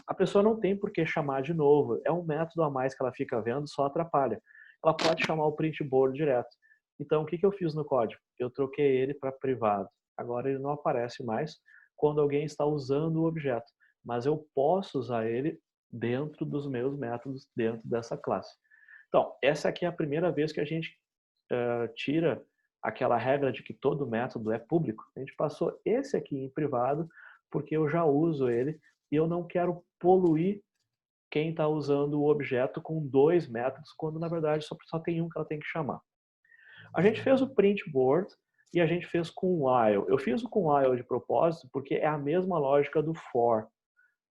a pessoa não tem por que chamar de novo. É um método a mais que ela fica vendo, só atrapalha. Ela pode chamar o print board direto. Então, o que eu fiz no código? Eu troquei ele para privado. Agora ele não aparece mais quando alguém está usando o objeto, mas eu posso usar ele dentro dos meus métodos, dentro dessa classe. Então, essa aqui é a primeira vez que a gente tira aquela regra de que todo método é público. A gente passou esse aqui em privado, porque eu já uso ele e eu não quero poluir quem está usando o objeto com dois métodos, quando na verdade só tem um que ela tem que chamar. A gente fez o print board e a gente fez com while. Eu fiz o com while de propósito porque é a mesma lógica do for.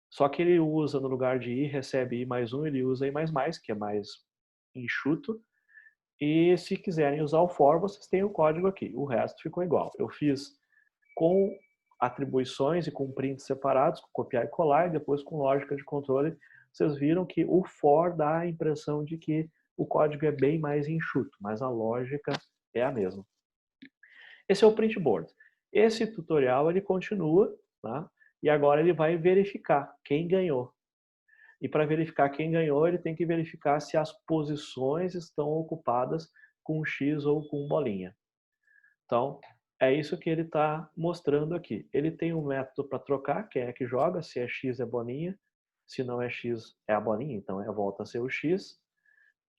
Só que ele usa, no lugar de i, recebe i mais um, ele usa i mais mais, que é mais enxuto. E se quiserem usar o for, vocês têm o código aqui. O resto ficou igual. Eu fiz com atribuições e com prints separados, com copiar e colar, e depois com lógica de controle. Vocês viram que o for dá a impressão de que o código é bem mais enxuto, mas a lógica é a mesma. Esse é o print board. Esse tutorial ele continua, tá? E agora ele vai verificar quem ganhou. E para verificar quem ganhou, ele tem que verificar se as posições estão ocupadas com X ou com bolinha. Então, é isso que ele está mostrando aqui. Ele tem um método para trocar quem é que joga, se é X é bolinha, se não é X é a bolinha, então volta a ser o X.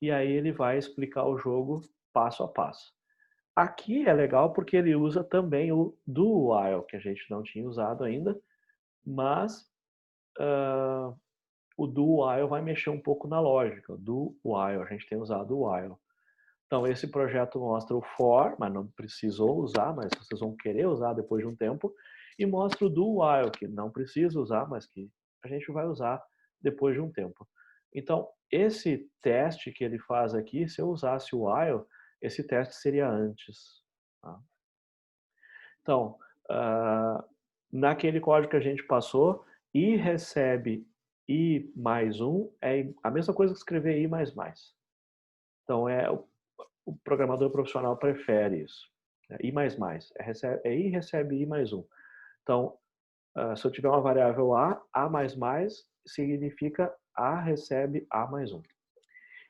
E aí ele vai explicar o jogo passo a passo. Aqui é legal porque ele usa também o do while, que a gente não tinha usado ainda, mas o do while vai mexer um pouco na lógica. Do while, a gente tem usado o while. Então, esse projeto mostra o for, mas não precisou usar, mas vocês vão querer usar depois de um tempo. E mostra o do while, que não precisa usar, mas que a gente vai usar depois de um tempo. Então, esse teste que ele faz aqui, se eu usasse o while, esse teste seria antes. Tá? Então, naquele código que a gente passou, i recebe i mais um é a mesma coisa que escrever i mais mais. Então, o programador profissional prefere isso. I mais mais. I recebe i mais um. Então, se eu tiver uma variável a mais mais significa a recebe a mais um.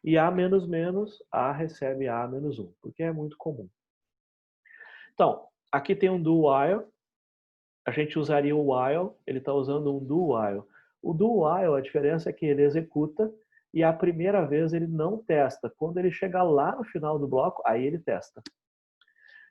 E a menos menos, a recebe a menos um, porque é muito comum. Então, aqui tem um do while. A gente usaria o while, ele está usando um do while. O do while, a diferença é que ele executa e a primeira vez ele não testa. Quando ele chegar lá no final do bloco, aí ele testa.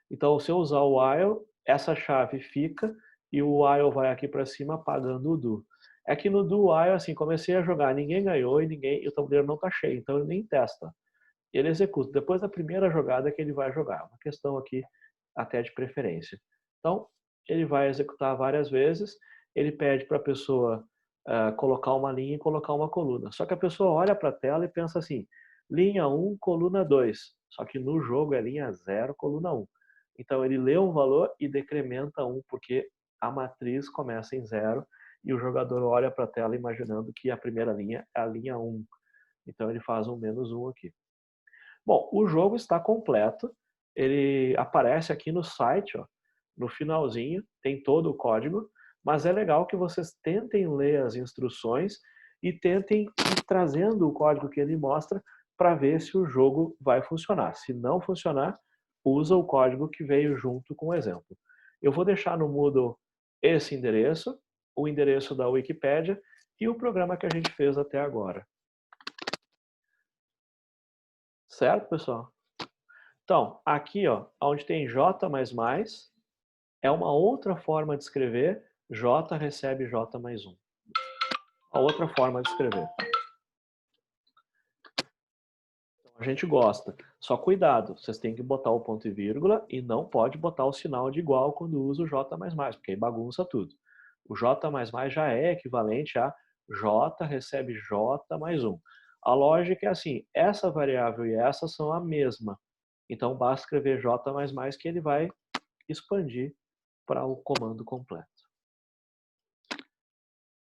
Então, se eu usar o while, essa chave fica e o while vai aqui para cima apagando o do. É que no do while, assim, comecei a jogar, ninguém ganhou e o tabuleiro não está cheio, então ele nem testa. Ele executa. Depois da primeira jogada que ele vai jogar. Uma questão aqui até de preferência. Então, ele vai executar várias vezes, ele pede para a pessoa colocar uma linha e colocar uma coluna. Só que a pessoa olha para a tela e pensa assim, linha 1, coluna 2. Só que no jogo é linha 0, coluna 1. Então ele lê um valor e decrementa 1, porque a matriz começa em 0 e o jogador olha para a tela imaginando que a primeira linha é a linha 1. Então ele faz um menos 1 aqui. Bom, o jogo está completo. Ele aparece aqui no site, ó, no finalzinho, tem todo o código, mas é legal que vocês tentem ler as instruções e tentem ir trazendo o código que ele mostra para ver se o jogo vai funcionar. Se não funcionar, usa o código que veio junto com o exemplo. Eu vou deixar no Moodle esse endereço, o endereço da Wikipédia e o programa que a gente fez até agora. Certo, pessoal? Então, aqui, ó, onde tem J++, é uma outra forma de escrever J recebe J+1. A outra forma de escrever. Então, a gente gosta. Só cuidado, vocês têm que botar o ponto e vírgula e não pode botar o sinal de igual quando usa o J++, porque aí bagunça tudo. O J++ já é equivalente a J recebe J+1. A lógica é assim, essa variável e essa são a mesma. Então, basta escrever J++ que ele vai expandir para o comando completo.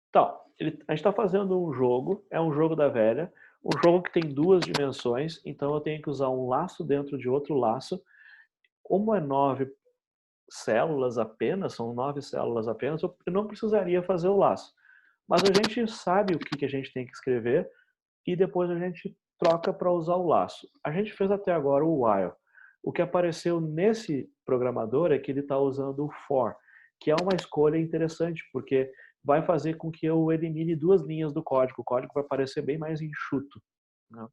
Então, a gente está fazendo um jogo, é um jogo da velha, um jogo que tem duas dimensões, então eu tenho que usar um laço dentro de outro laço. Como é 9 células apenas, são 9 células apenas, eu não precisaria fazer o laço. Mas a gente sabe o que a gente tem que escrever e depois a gente troca para usar o laço. A gente fez até agora o while. O que apareceu nesse programador é que ele está usando o for, que é uma escolha interessante, porque vai fazer com que eu elimine 2 linhas do código. O código vai parecer bem mais enxuto, né?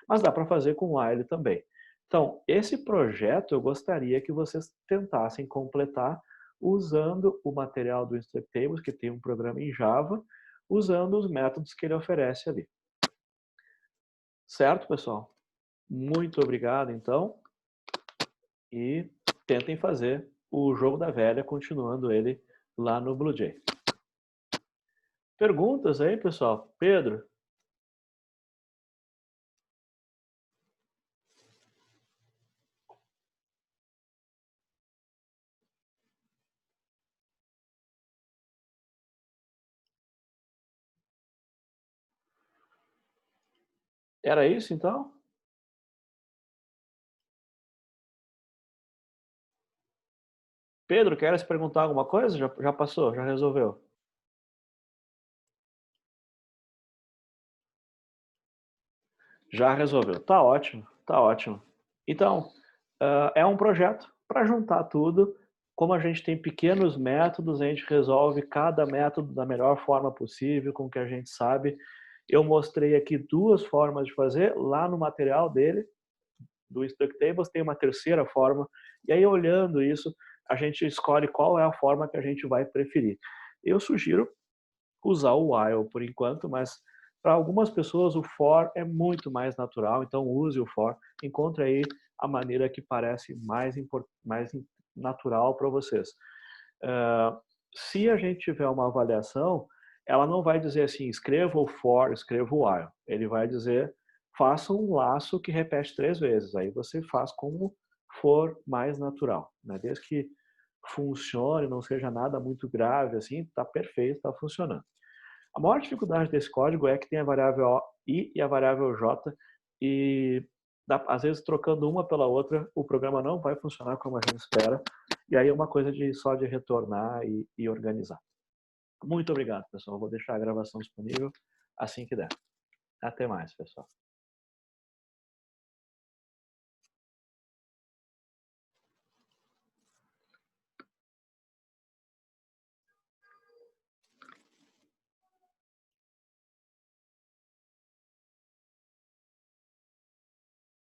Mas dá para fazer com while também. Então, esse projeto eu gostaria que vocês tentassem completar usando o material do Instructables, que tem um programa em Java, usando os métodos que ele oferece ali. Certo, pessoal? Muito obrigado, então. E tentem fazer o jogo da velha, continuando ele lá no BlueJ. Perguntas aí, pessoal? Pedro? Era isso, então? Pedro, queres perguntar alguma coisa? Já passou? Já resolveu? Já resolveu. Tá ótimo, tá ótimo. Então, é um projeto para juntar tudo. Como a gente tem pequenos métodos, a gente resolve cada método da melhor forma possível, com o que a gente sabe. Eu mostrei aqui 2 formas de fazer, lá no material dele, do Instructables, tem uma terceira forma, e aí olhando isso, a gente escolhe qual é a forma que a gente vai preferir. Eu sugiro usar o while por enquanto, mas para algumas pessoas o for é muito mais natural, então use o for, encontre aí a maneira que parece mais natural para vocês. Se a gente tiver uma avaliação, ela não vai dizer assim, escreva o for, escreva o while. Ele vai dizer, faça um laço que repete 3 vezes. Aí você faz como for mais natural, né? Desde que funcione, não seja nada muito grave, assim, está perfeito, está funcionando. A maior dificuldade desse código é que tem a variável i e a variável j, e às vezes trocando uma pela outra, o programa não vai funcionar como a gente espera, e aí é uma coisa só de retornar e organizar. Muito obrigado, pessoal. Vou deixar a gravação disponível assim que der. Até mais, pessoal.